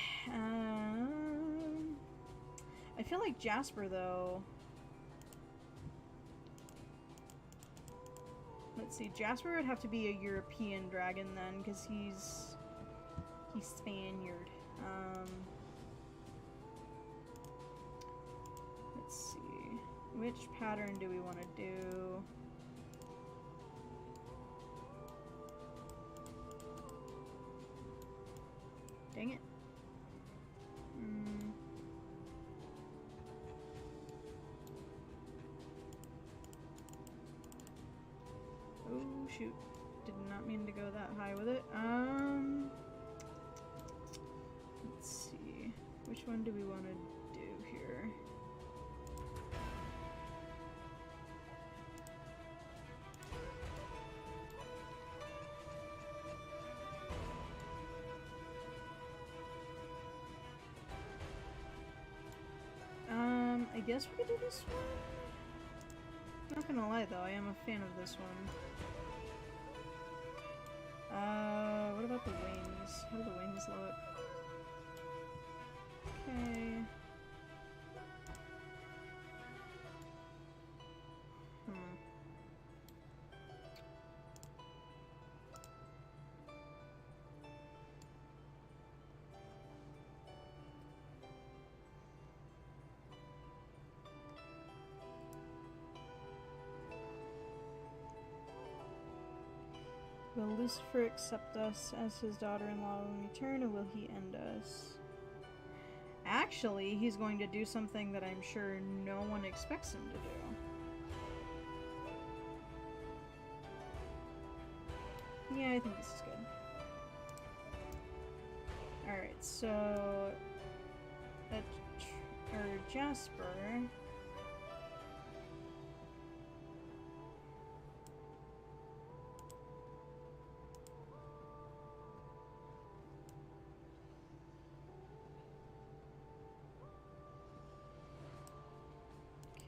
I feel like Jasper, though... Let's see, Jasper would have to be a European dragon then, because he's Spaniard. Let's see, which pattern do we want to do? Dang it. Oh, shoot. Did not mean to go that high with it. Let's see. Which one do we want to do here? I guess we could do this one? Not gonna lie though, I am a fan of this one. What about the wings? How do the wings look? Okay. Will Lucifer accept us as his daughter-in-law when we return, or will he end us? Actually, he's going to do something that I'm sure no one expects him to do. Yeah, I think this is good. Alright, so... Jasper...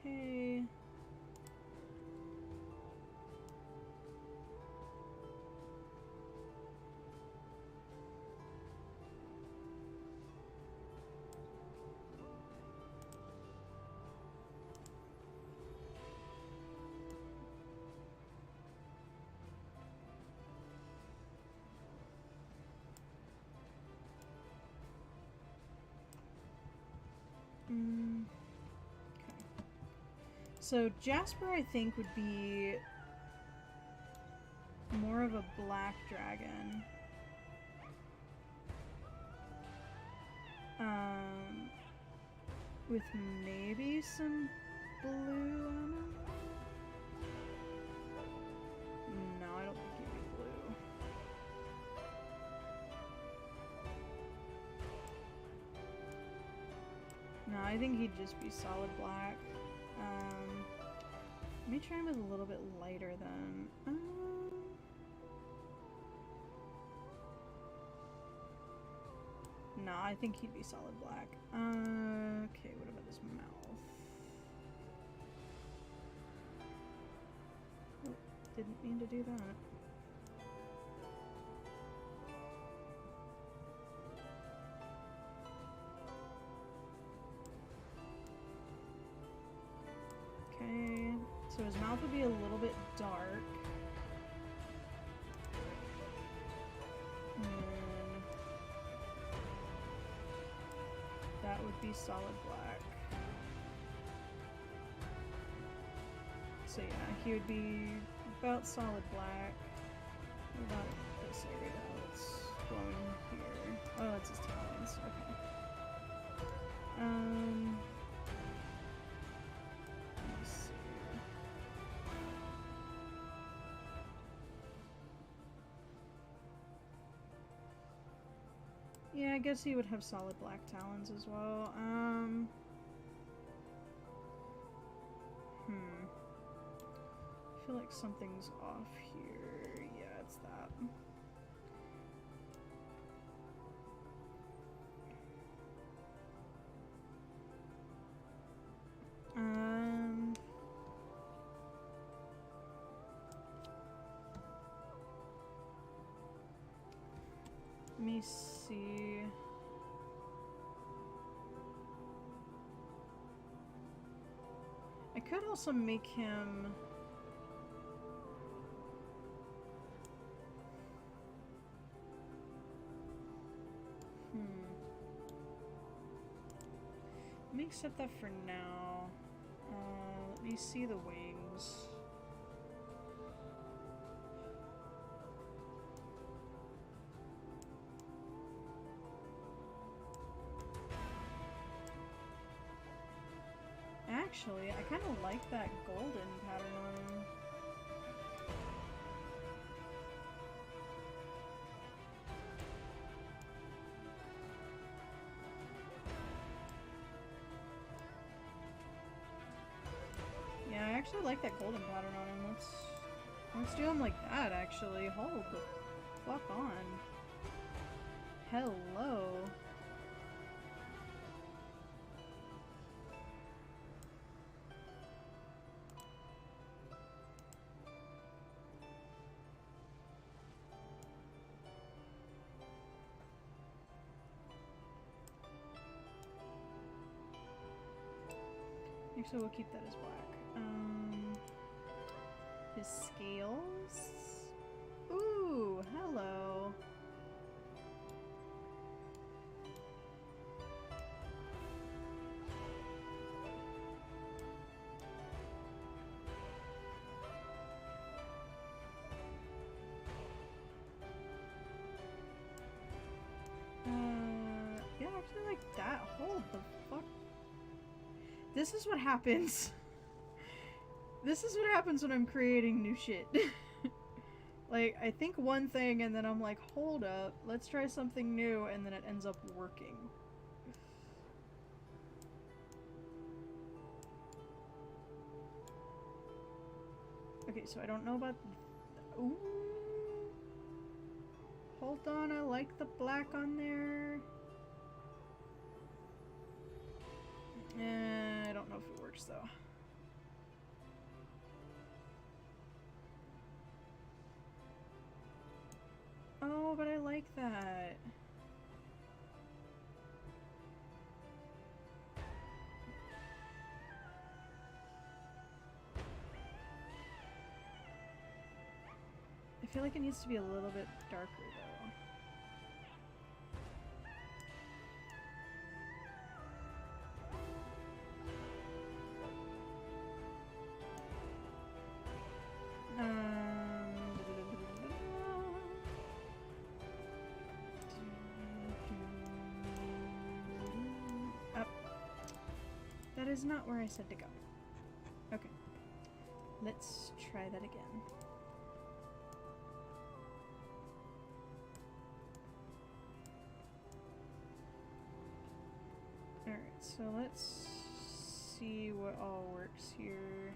Okay. So Jasper, I think, would be more of a black dragon. With maybe some blue on him? No, I don't think he'd be blue. No, I think he'd just be solid black. Let me try him with a little bit lighter then. No, I think he'd be solid black. Okay, what about his mouth? Oh, didn't mean to do that. Okay, so his mouth would be a little bit dark. And then that would be solid black. So yeah, he would be about solid black. About this area. Let's go in here. Oh, that's his talons. Okay. Let's see. Yeah, I guess he would have solid black talons as well. I feel like something's off here. Yeah, it's that. Let me see. I could also make him... Let me accept that for now. Let me see the wings. Actually, I kind of like that golden pattern on him. Yeah, I actually like that golden pattern on him. Let's do him like that, actually. Hold the fuck on. Hello. Actually, we'll keep that as black. His scales? Ooh, hello. Yeah, I actually like that. Hold the fuck. This is what happens. This is what happens when I'm creating new shit. Like, I think one thing and then I'm like, hold up, let's try something new, and then it ends up working. Okay, so I don't know about... Ooh. Hold on, I like the black on there. I don't know if it works though. Oh, but I like that. I feel like it needs to be a little bit darker though. Up. That is not where I said to go. Okay. Let's try that again. Alright, so let's see what all works here.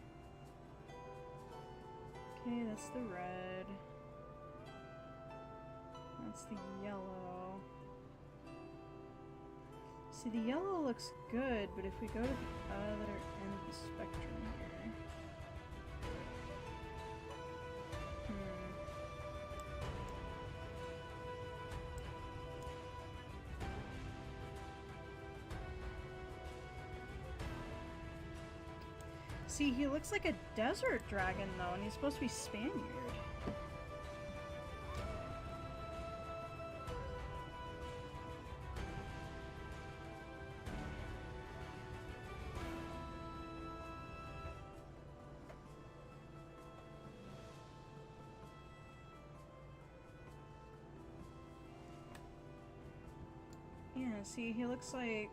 Okay, that's the red. That's the yellow. See, the yellow looks good, but if we go to the other end of the spectrum here... See, he looks like a desert dragon, though, and he's supposed to be Spaniard. see, he looks like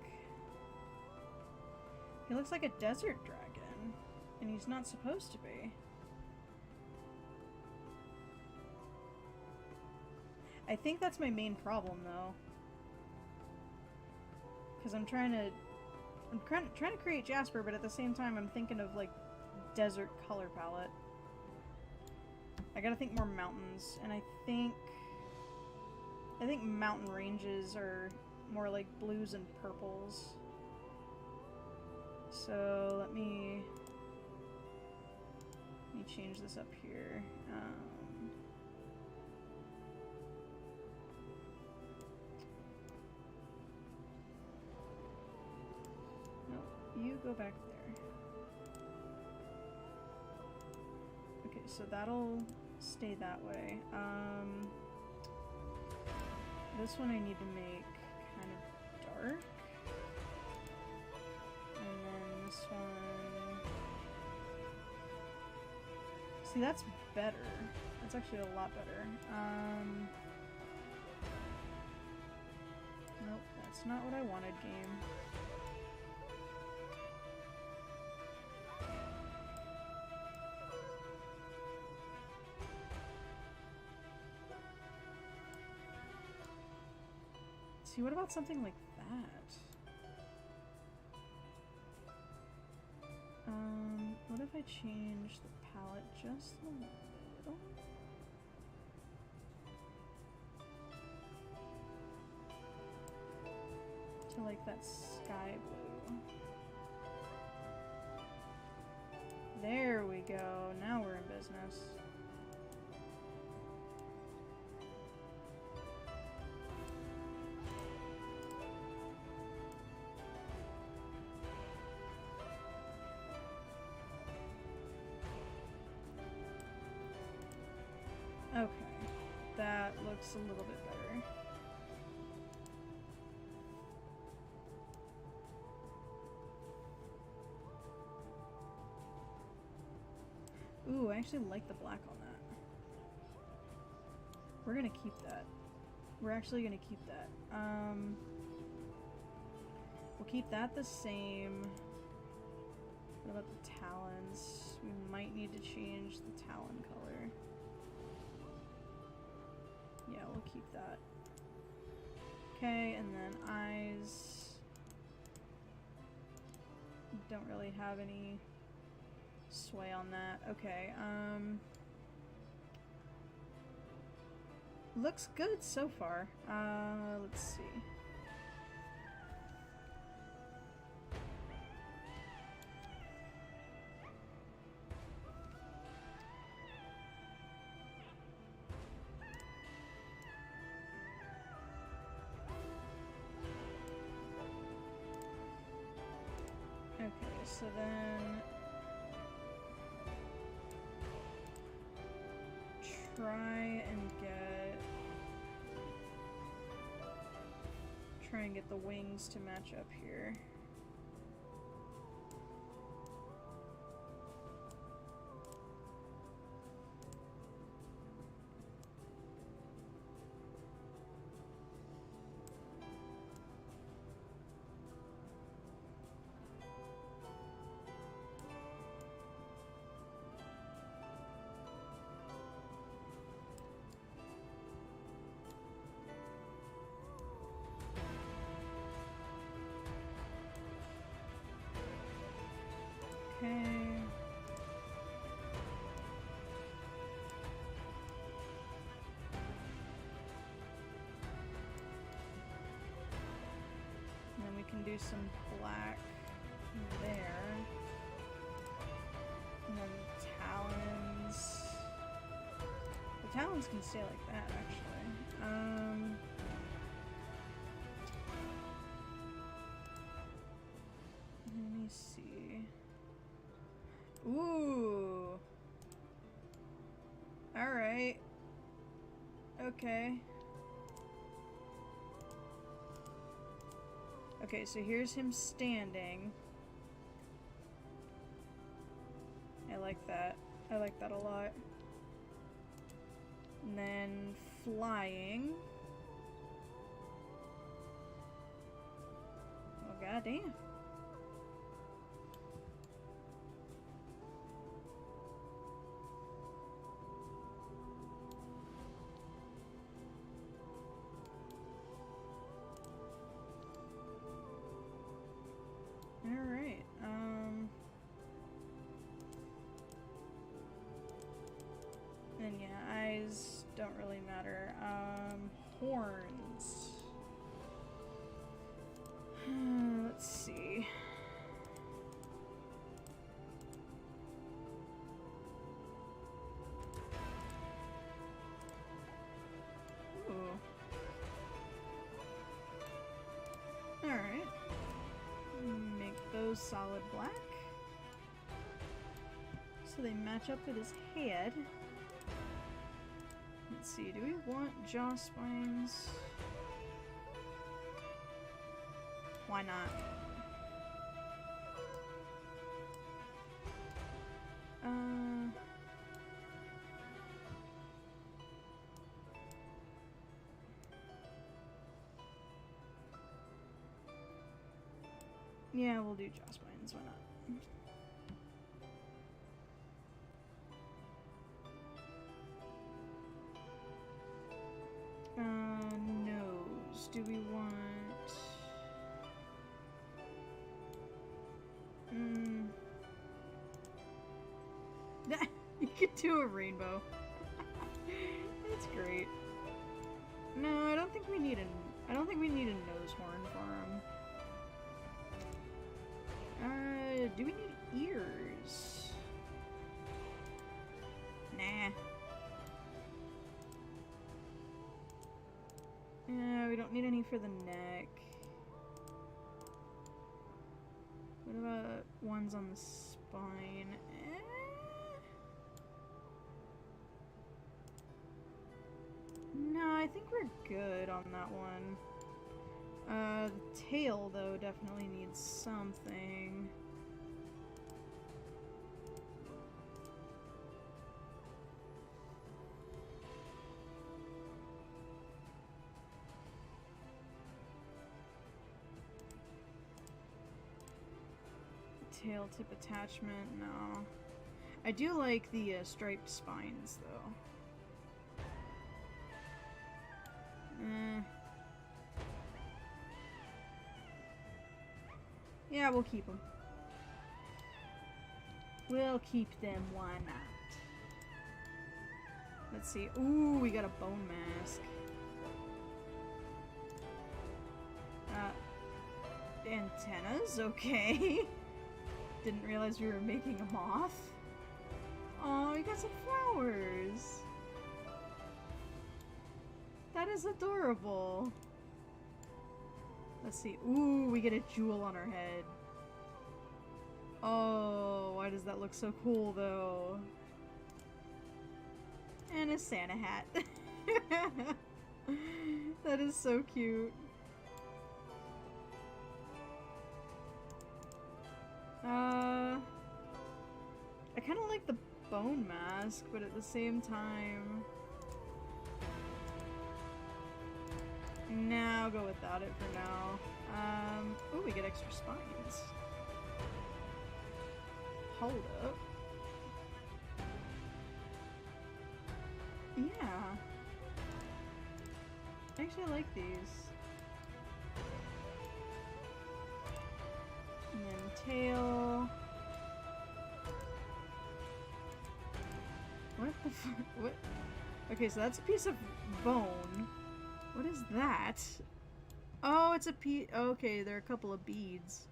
a desert dragon, and he's not supposed to be. I think that's my main problem, though, because I'm trying to create Jasper, but at the same time, I'm thinking of like desert color palette. I gotta think more mountains, and I think mountain ranges are more like blues and purples. So let me change this up here. Nope, you go back there. Okay, so that'll stay that way. This one I need to make kind of dark. And then this one... See, that's better. That's actually a lot better. Nope, that's not what I wanted, game. See, what about something like that? What if I change the palette just a little? To like that sky blue. There we go. Now we're in business. Okay, that looks a little bit better. Ooh, I actually like the black on that. We're gonna keep that. We're actually gonna keep that. We'll keep that the same. What about the talons? We might need to change the talon color. Yeah, we'll keep that. Okay, and then eyes. Don't really have any sway on that. Okay, looks good so far. Let's see. Okay, so then try and get the wings to match up here. Okay. And then we can do some black there. And then the talons. The talons can stay like that, actually. Let me see. Ooh. Alright. Okay. Okay, so here's him standing. I like that. I like that a lot. And then flying. goddamn. Alright, and yeah, eyes don't really matter. Horns. Let's see. Ooh. Alright. Make those solid black. So they match up with his head. Let's see, do we want jaw spines? Why not? Yeah, we'll do jaw spines, why not? Nose. Do we want... You could do a rainbow. That's great. No, I don't think we need a nose horn for him. Do we need ears? Nah. We don't need any for the neck. What about ones on the spine? No, I think we're good on that one. The tail, though, definitely needs something. Tail tip attachment, no. I do like the striped spines, though. Yeah, we'll keep them. We'll keep them, why not? Let's see. Ooh, we got a bone mask. Antennas? Okay. Didn't realize we were making a moth. Oh, we got some flowers. That is adorable. Let's see. Ooh, we get a jewel on our head. Oh, why does that look so cool, though? And a Santa hat. That is so cute. I kind of like the bone mask, but at the same time... Nah, I'll go without it for now. Oh, we get extra spines. Hold up. Yeah. I actually like these. And then tail. What the fuck? What? Okay, so that's a piece of bone. What is that? Oh, it's a piece. Okay, there are a couple of beads.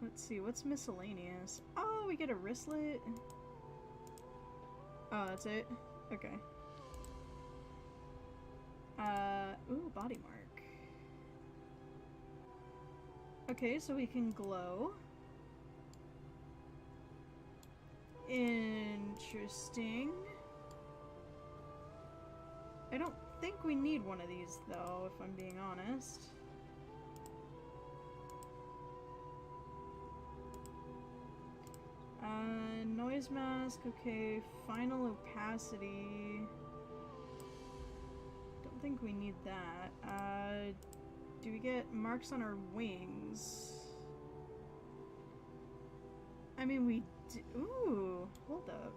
Let's see, what's miscellaneous? Oh, we get a wristlet. Oh, that's it? Okay. Ooh, body mark. Okay, so we can glow. Interesting. I don't think we need one of these, though, if I'm being honest. Noise mask, okay. Final opacity. Don't think we need that. do we get marks on our wings? I mean, we do. Ooh, hold up.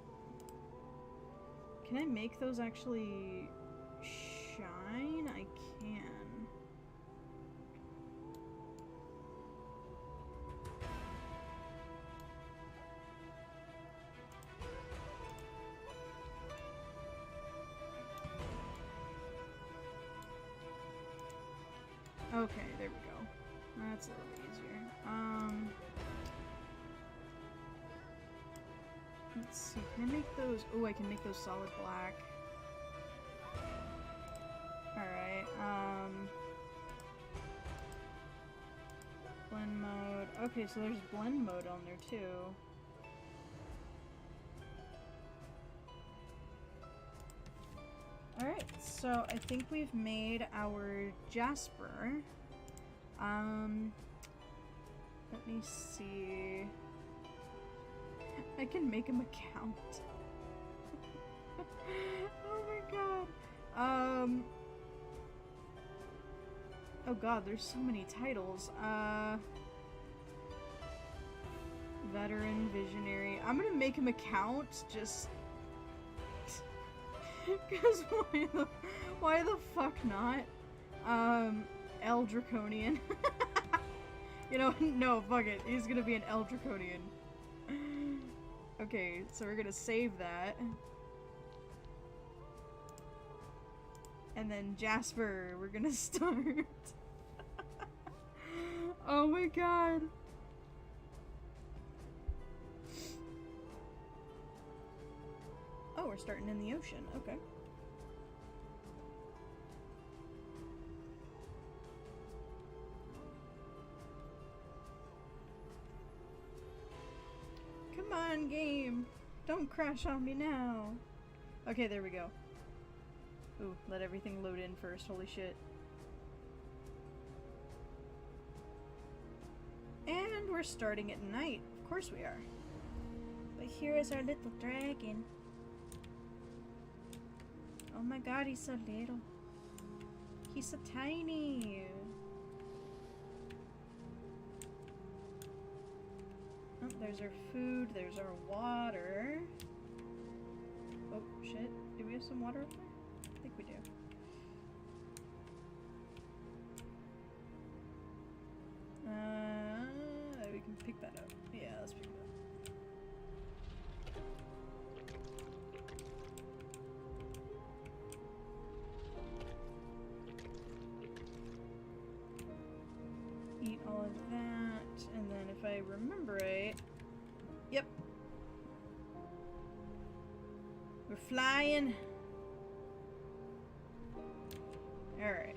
Can I make those actually shine? I can. Okay, there we go. That's a little bit easier. Let's see, can I make those? Oh, I can make those solid black. Alright, blend mode. Okay, so there's blend mode on there too. Alright, so I think we've made our Jasper. Let me see. I can make him a count. Oh my god. Oh god, there's so many titles. Veteran, visionary. I'm gonna make him a count, just... because why the fuck not? El Draconian. You know, no, fuck it. He's gonna be an El Draconian. Okay, so we're gonna save that. And then Jasper, we're gonna start. Oh my god. Oh, we're starting in the ocean. Okay. Come on, game. Don't crash on me now. Okay, there we go. Ooh, let everything load in first. Holy shit. And we're starting at night. Of course we are. But here is our little dragon. Oh my god, he's so little. He's so tiny. Oh, there's our food, there's our water. Oh, shit. Do we have some water up there? I think we do. We can pick that up. Yeah, let's pick it up. Eat all of that, and then if I remember right, yep, we're flying. All right.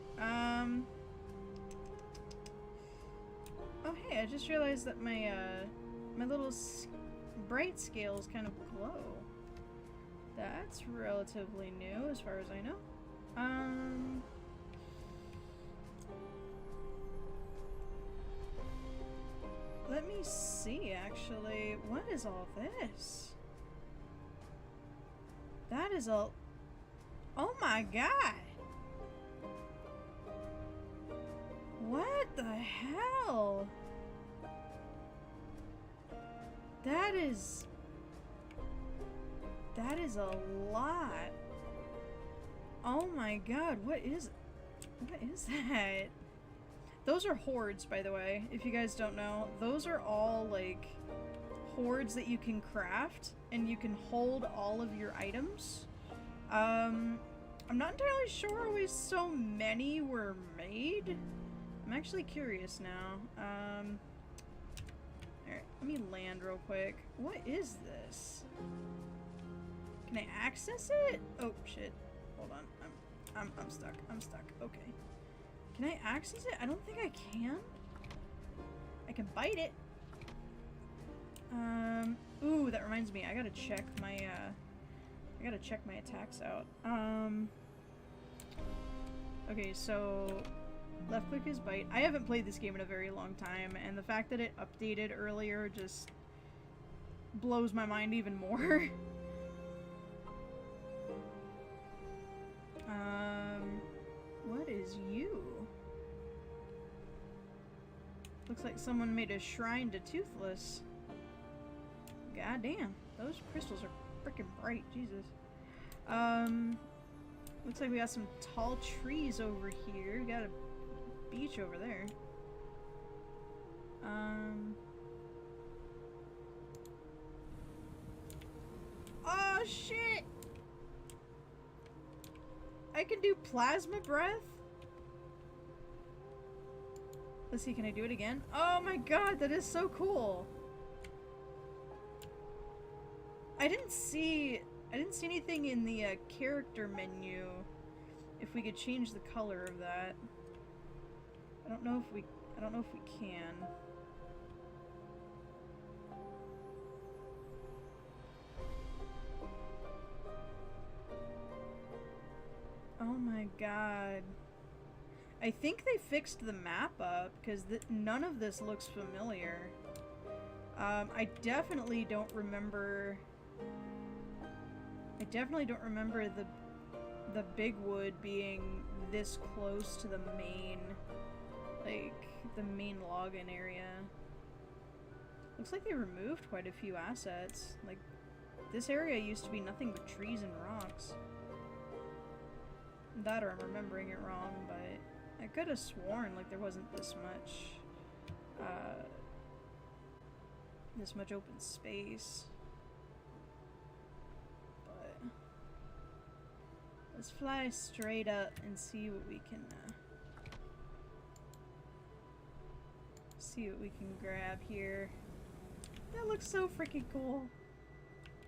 Oh hey, I just realized that my my little bright scales kind of glow. That's relatively new, as far as I know. Let me see, actually. What is all this? That is all... Oh my god! What the hell? That is a lot. Oh my god, what is that? Those are hoards, by the way, if you guys don't know. Those are all, like, hoards that you can craft, and you can hold all of your items. I'm not entirely sure why so many were made. I'm actually curious now. Alright, let me land real quick. What is this? Can I access it? Oh, shit. Hold on. I'm stuck. I'm stuck. Okay. Can I access it? I don't think I can. I can bite it. Ooh, that reminds me. I gotta check my attacks out. Okay, so left click is bite. I haven't played this game in a very long time, and the fact that it updated earlier just blows my mind even more. What is you? Looks like someone made a shrine to Toothless. God damn, those crystals are freaking bright, Jesus. Looks like we got some tall trees over here. We got a beach over there. Oh shit! I can do plasma breath? Let's see, can I do it again? Oh my god, that is so cool! I didn't see anything in the character menu if we could change the color of that. I don't know if we can. Oh my god. I think they fixed the map up, because none of this looks familiar. I definitely don't remember the Big Wood being this close to the main, like, the main login area. Looks like they removed quite a few assets. Like, this area used to be nothing but trees and rocks. That or I'm remembering it wrong, but I could have sworn like there wasn't this much open space. But let's fly straight up and see what we can grab here. That looks so freaking cool.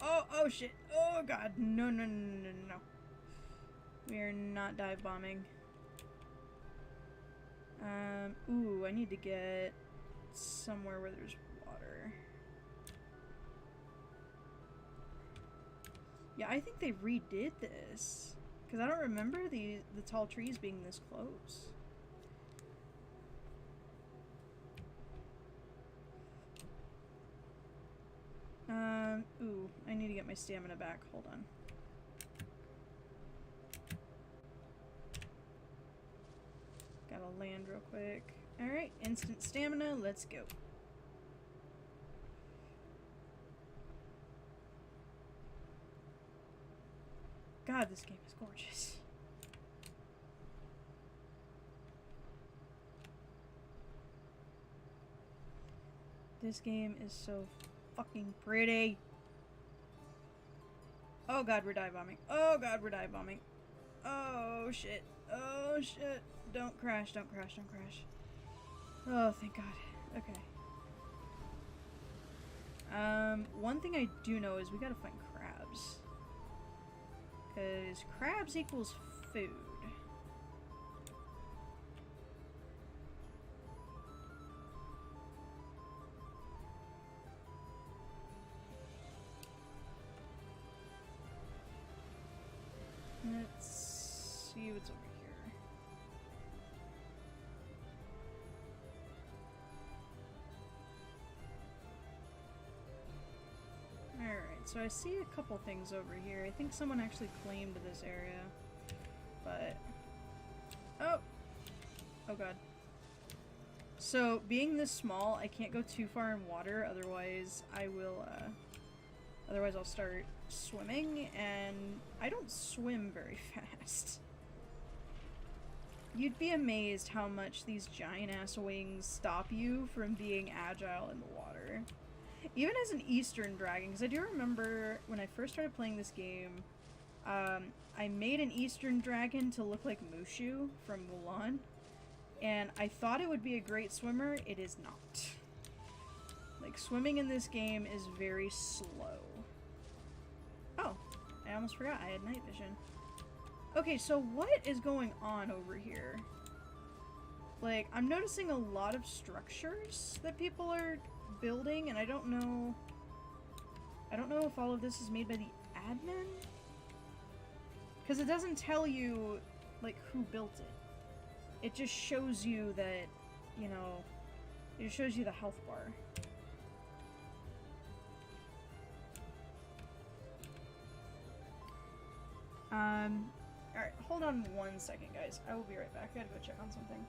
Oh shit. Oh god. No. We are not dive bombing. Ooh, I need to get somewhere where there's water. Yeah, I think they redid this. Because I don't remember the tall trees being this close. Ooh, I need to get my stamina back. Hold on. Gotta land real quick. Alright, instant stamina, let's go. God, this game is gorgeous. This game is so fucking pretty. Oh god, we're dive bombing. Oh god, we're dive bombing. Oh shit. Oh shit. Don't crash, don't crash, don't crash. Oh, thank god. Okay. One thing I do know is we gotta find crabs. Because crabs equals food. Let's see what's over here. Alright, so I see a couple things over here. I think someone actually claimed this area. But... Oh god. So, being this small, I can't go too far in water, otherwise I will, otherwise I'll start swimming, and I don't swim very fast. You'd be amazed how much these giant-ass wings stop you from being agile in the water. Even as an Eastern dragon, because I do remember when I first started playing this game, I made an Eastern dragon to look like Mushu from Mulan, and I thought it would be a great swimmer. It is not. Like, swimming in this game is very slow. Oh, I almost forgot I had night vision. Okay, so what is going on over here? Like, I'm noticing a lot of structures that people are building, and I don't know if all of this is made by the admin? Because it doesn't tell you, like, who built it. It just shows you that, you know, it just shows you the health bar. Alright, hold on 1 second, guys. I will be right back. I gotta go check on something.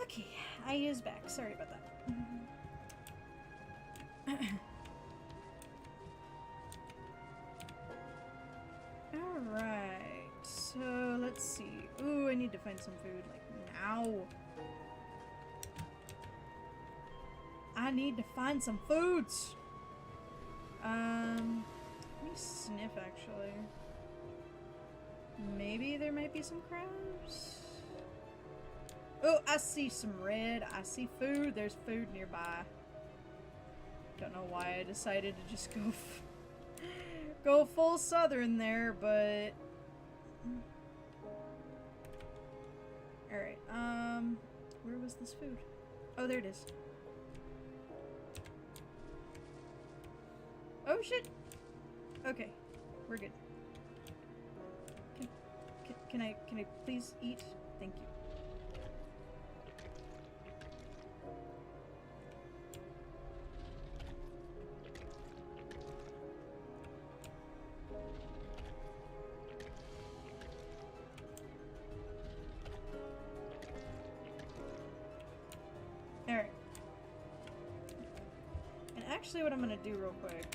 Okay, I is back. Sorry about that. Alright, so let's see. Ooh, I need to find some food, like, now. I need to find some foods! Let me sniff, actually. Maybe there might be some crabs? Oh, I see some red. I see food. There's food nearby. Don't know why I decided to just go full southern there, but... Alright, where was this food? Oh, there it is. Oh, shit! Okay, we're good. Can I please eat? Thank you. Alright. And actually what I'm gonna do real quick,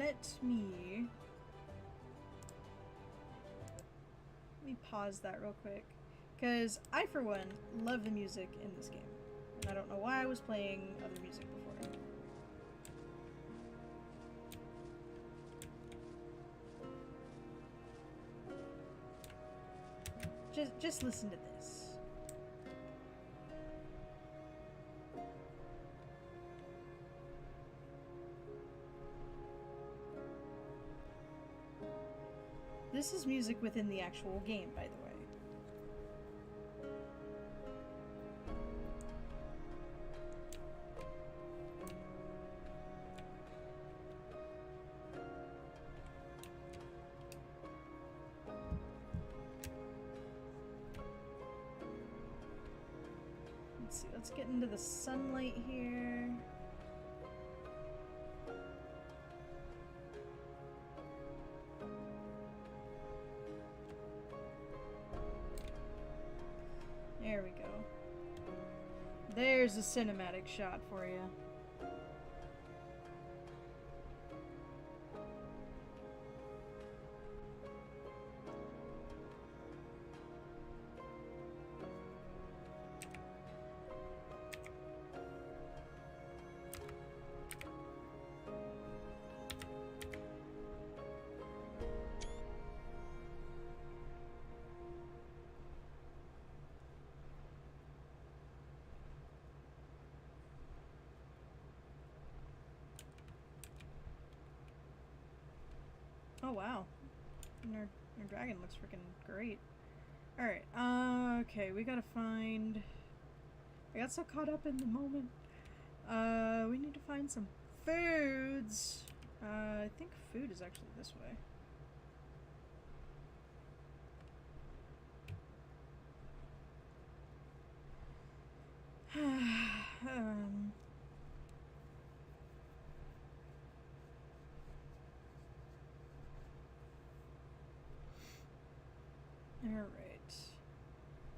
let me pause that real quick, because I, for one, love the music in this game. And I don't know why I was playing other music before. Just listen to this. This is music within the actual game, by the way. Let's see, let's get into the sunlight here. There we go. There's a cinematic shot for you. Oh wow, and our dragon looks freaking great. Alright, okay, we gotta find... I got so caught up in the moment. We need to find some foods. I think food is actually this way. Alright.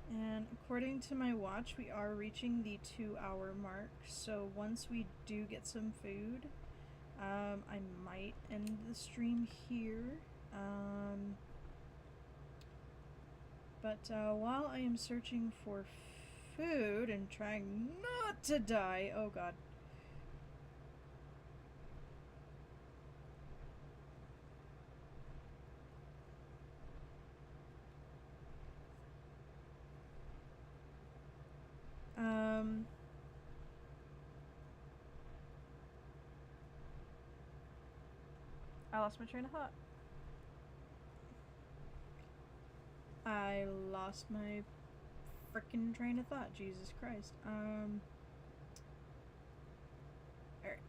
And according to my watch, we are reaching the 2-hour mark. So once we do get some food, I might end the stream here. But while I am searching for food and trying not to die, oh god. I lost my train of thought. I lost my frickin' train of thought, Jesus Christ. Alright.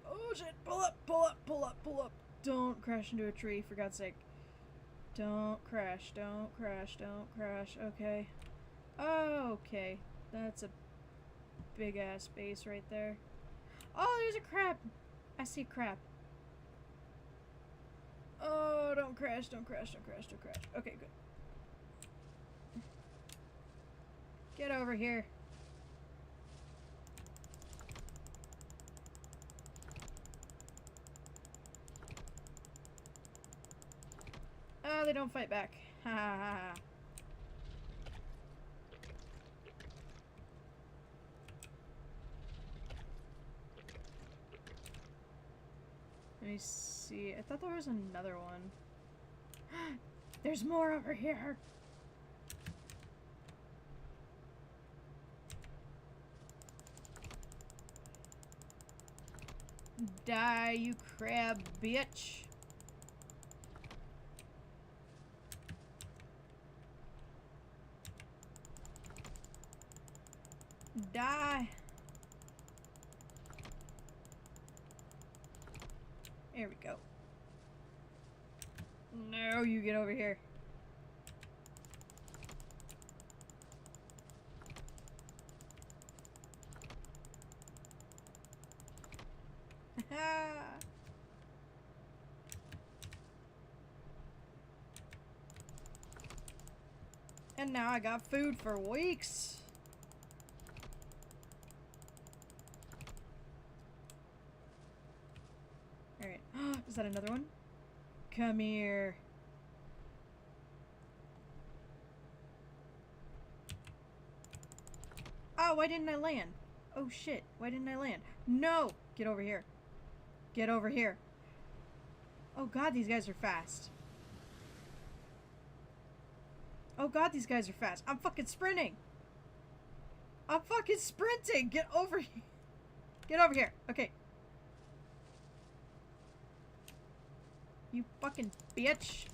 Oh shit, pull up, pull up, pull up, pull up. Don't crash into a tree, for God's sake. Don't crash, don't crash, don't crash. Okay. Okay. That's a big ass base right there. Oh, there's a crab! I see a crab. crash, don't crash, don't crash, don't crash. Okay, good. Get over here. Oh, they don't fight back. Ha ha ha ha. Let me see. I thought there was another one. There's more over here. Die, you crab bitch. Die. There we go. No, you get over here. And now I got food for weeks. Alright. Is that another one? Come here. Oh, why didn't I land? Oh shit, why didn't I land? No! Get over here. Get over here. Oh god, these guys are fast. Oh god, these guys are fast. I'm fucking sprinting. I'm fucking sprinting. Get over here. Get over here. Okay. You fucking bitch.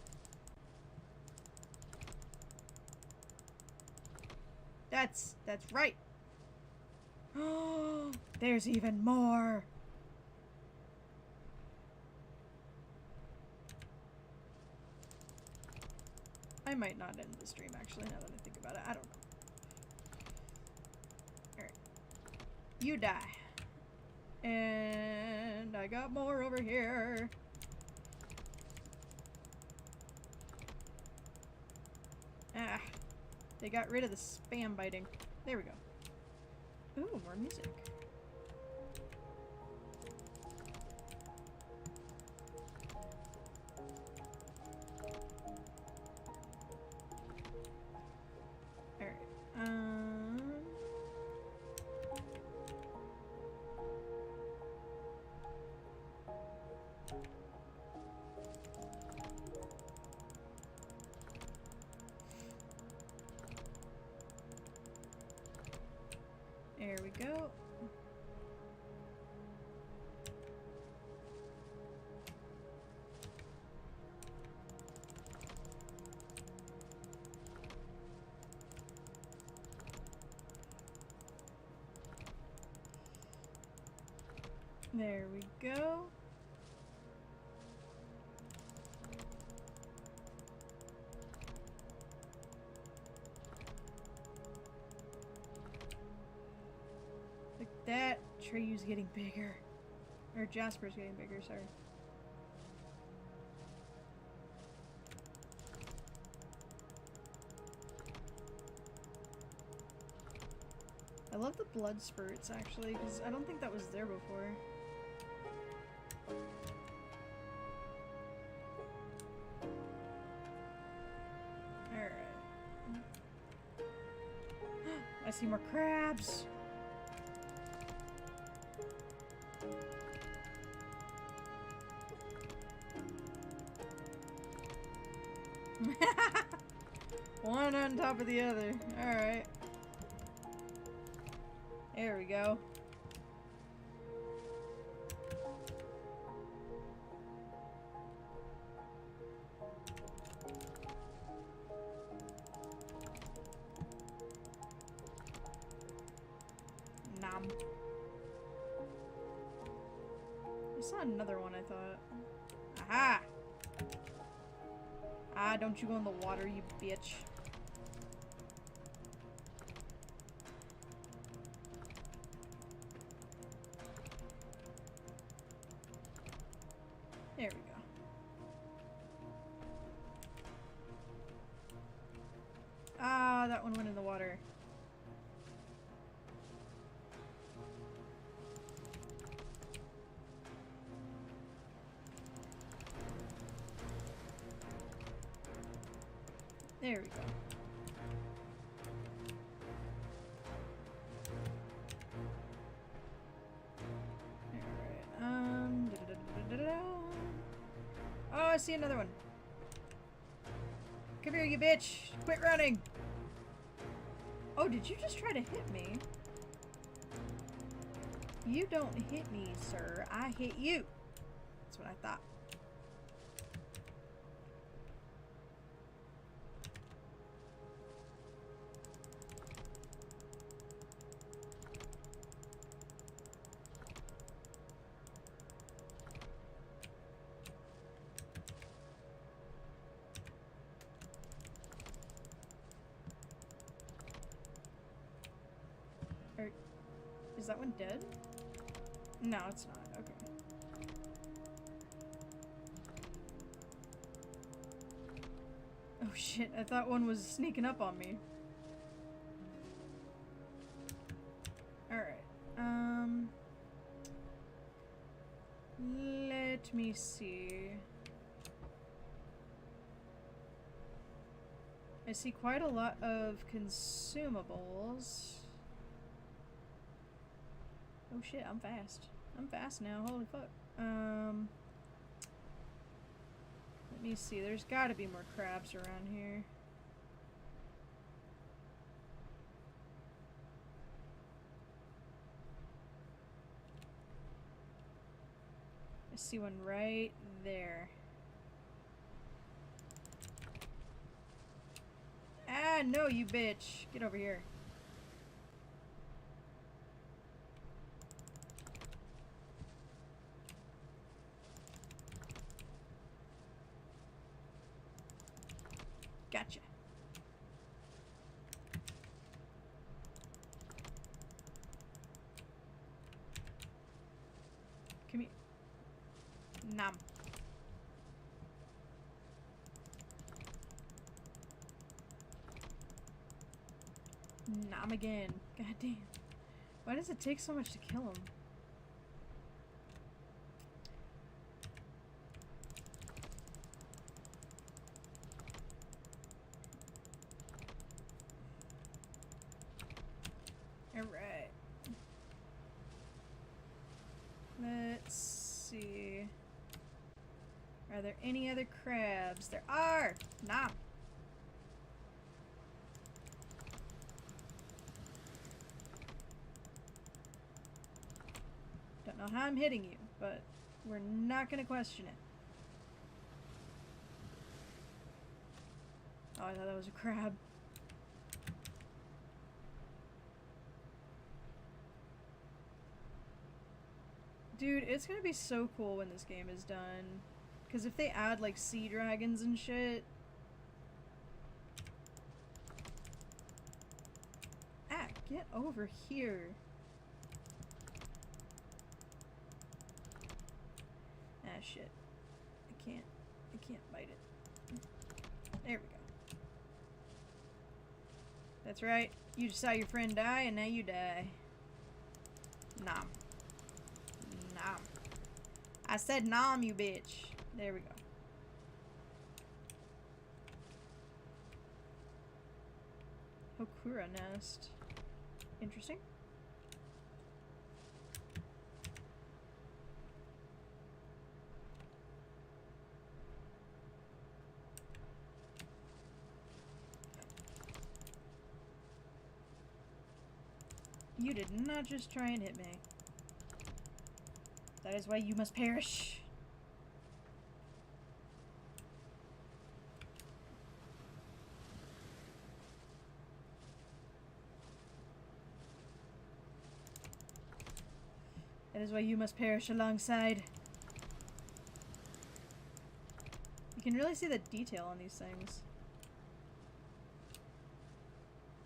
That's right. Oh, there's even more. I might not end the stream, actually, now that I think about it. I don't know. Alright. You die. And I got more over here. Ah. They got rid of the spam biting. There we go. Ooh, more music. There we go. There we go. Like that. Treyu's getting bigger. Or Jasper's getting bigger, sorry. I love the blood spurts, actually, because I don't think that was there before. Alright. I see more crabs! One on top of the other. Alright. There we go. Nom. I saw another one, I thought. Aha! Ah, don't you go in the water, you bitch. There we go. that one went in the water. There we go. Oh, I see another one. Come here, you bitch! Quit running! Oh, did you just try to hit me? You don't hit me, sir. I hit you. That's what I thought. Is that one dead? No, it's not. Okay. Oh shit, I thought one was sneaking up on me. Alright. Let me see. I see quite a lot of consumables. Oh shit, I'm fast. I'm fast now, holy fuck. Let me see, there's gotta be more crabs around here. I see one right there. Ah, no, you bitch. Get over here. Gotcha. Come here. Nom. Nom again. God damn. Why does it take so much to kill him? Alright. Let's see. Are there any other crabs? There are! Nah. Don't know how I'm hitting you, but we're not gonna question it. Oh, I thought that was a crab. Dude, it's gonna be so cool when this game is done. Because if they add, like, sea dragons and shit... Ah, get over here. Ah, shit. I can't bite it. There we go. That's right. You just saw your friend die, and now you die. Nom. Nom. I said nom, you bitch. There we go. Hokura nest. Interesting. You did not just try and hit me. That is why you must perish. That is why you must perish alongside. You can really see the detail on these things.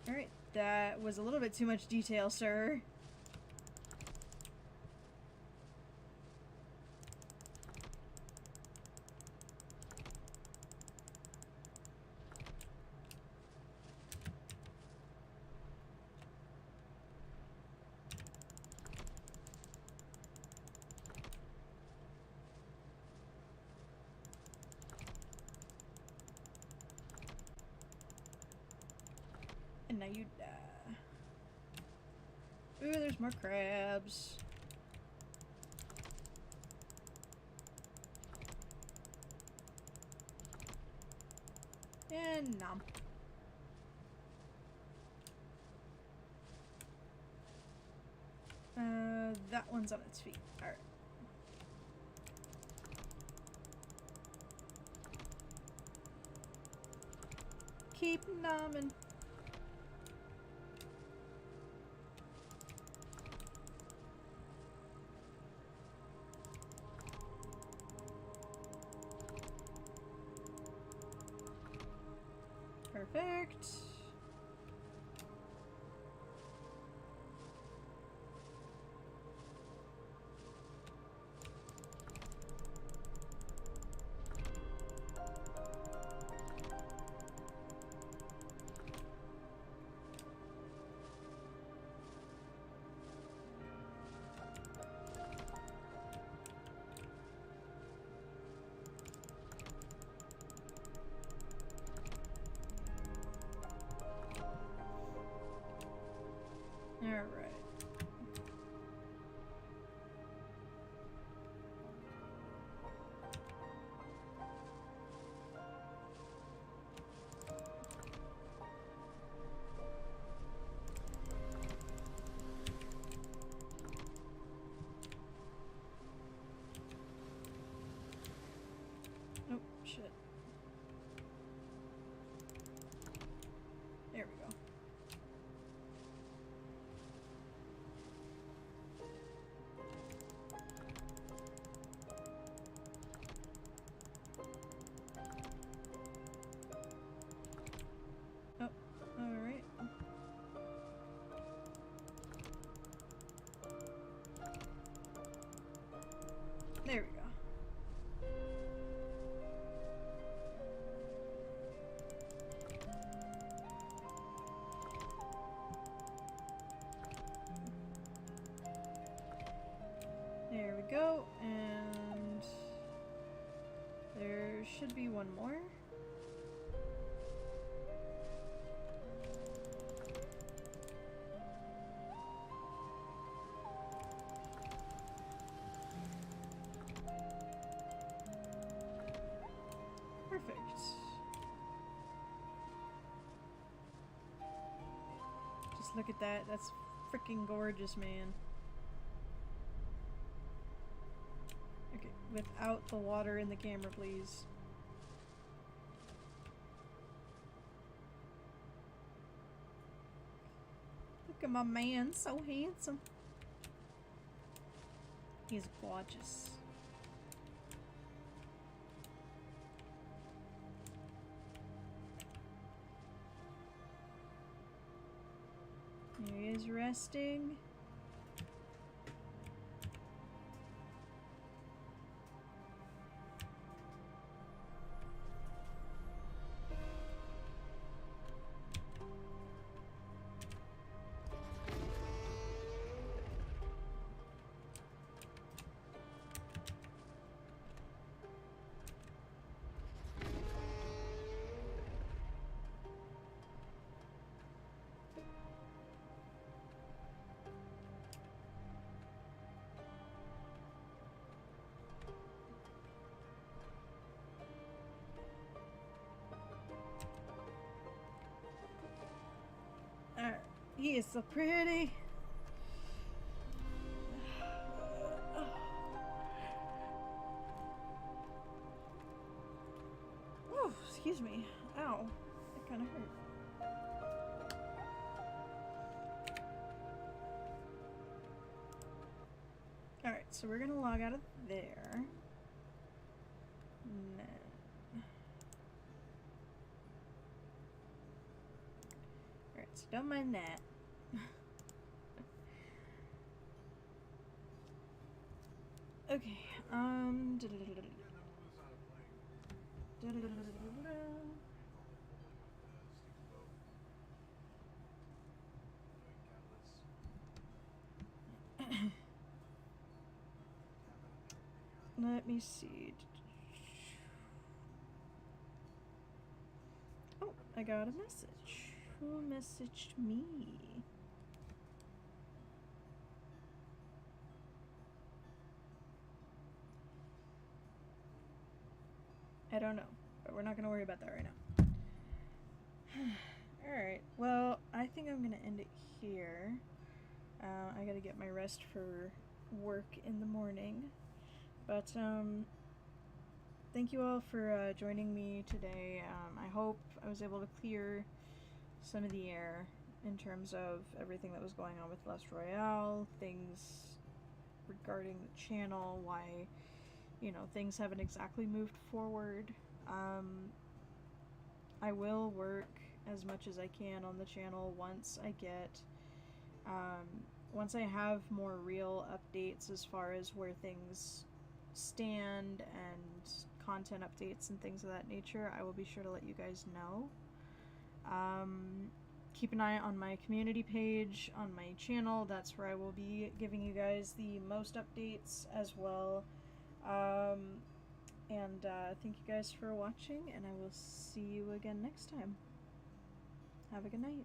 Alright, that was a little bit too much detail, sir. And now you die. Ooh, there's more crabs. And nom. That one's on its feet. Alright. Keep nomming. Perfect. Alright. Oh, shit. There we go. Oh, alright. There we go. There we go, and there should be one more. Perfect. Just look at that. That's freaking gorgeous, man. Okay, without the water in the camera, please. Look at my man, so handsome. He's gorgeous. There he is resting. Alright, he is so pretty. Oh, excuse me. Ow, that kind of hurt. Alright, so we're gonna log out of there. And then... Alright, so don't mind that. Okay, let me see. Oh, I got a message. Who messaged me? I don't know, but we're not going to worry about that right now. Alright, well, I think I'm going to end it here. I gotta get my rest for work in the morning. But, thank you all for joining me today. I hope I was able to clear some of the air in terms of everything that was going on with Lust Royale, things regarding the channel, why, you know, things haven't exactly moved forward. I will work as much as I can on the channel once I get, once I have more real updates as far as where things stand and content updates and things of that nature. I will be sure to let you guys know. Keep an eye on my community page on my channel. That's where I will be giving you guys the most updates as well. Thank you guys for watching, and I will see you again next time. Have a good night.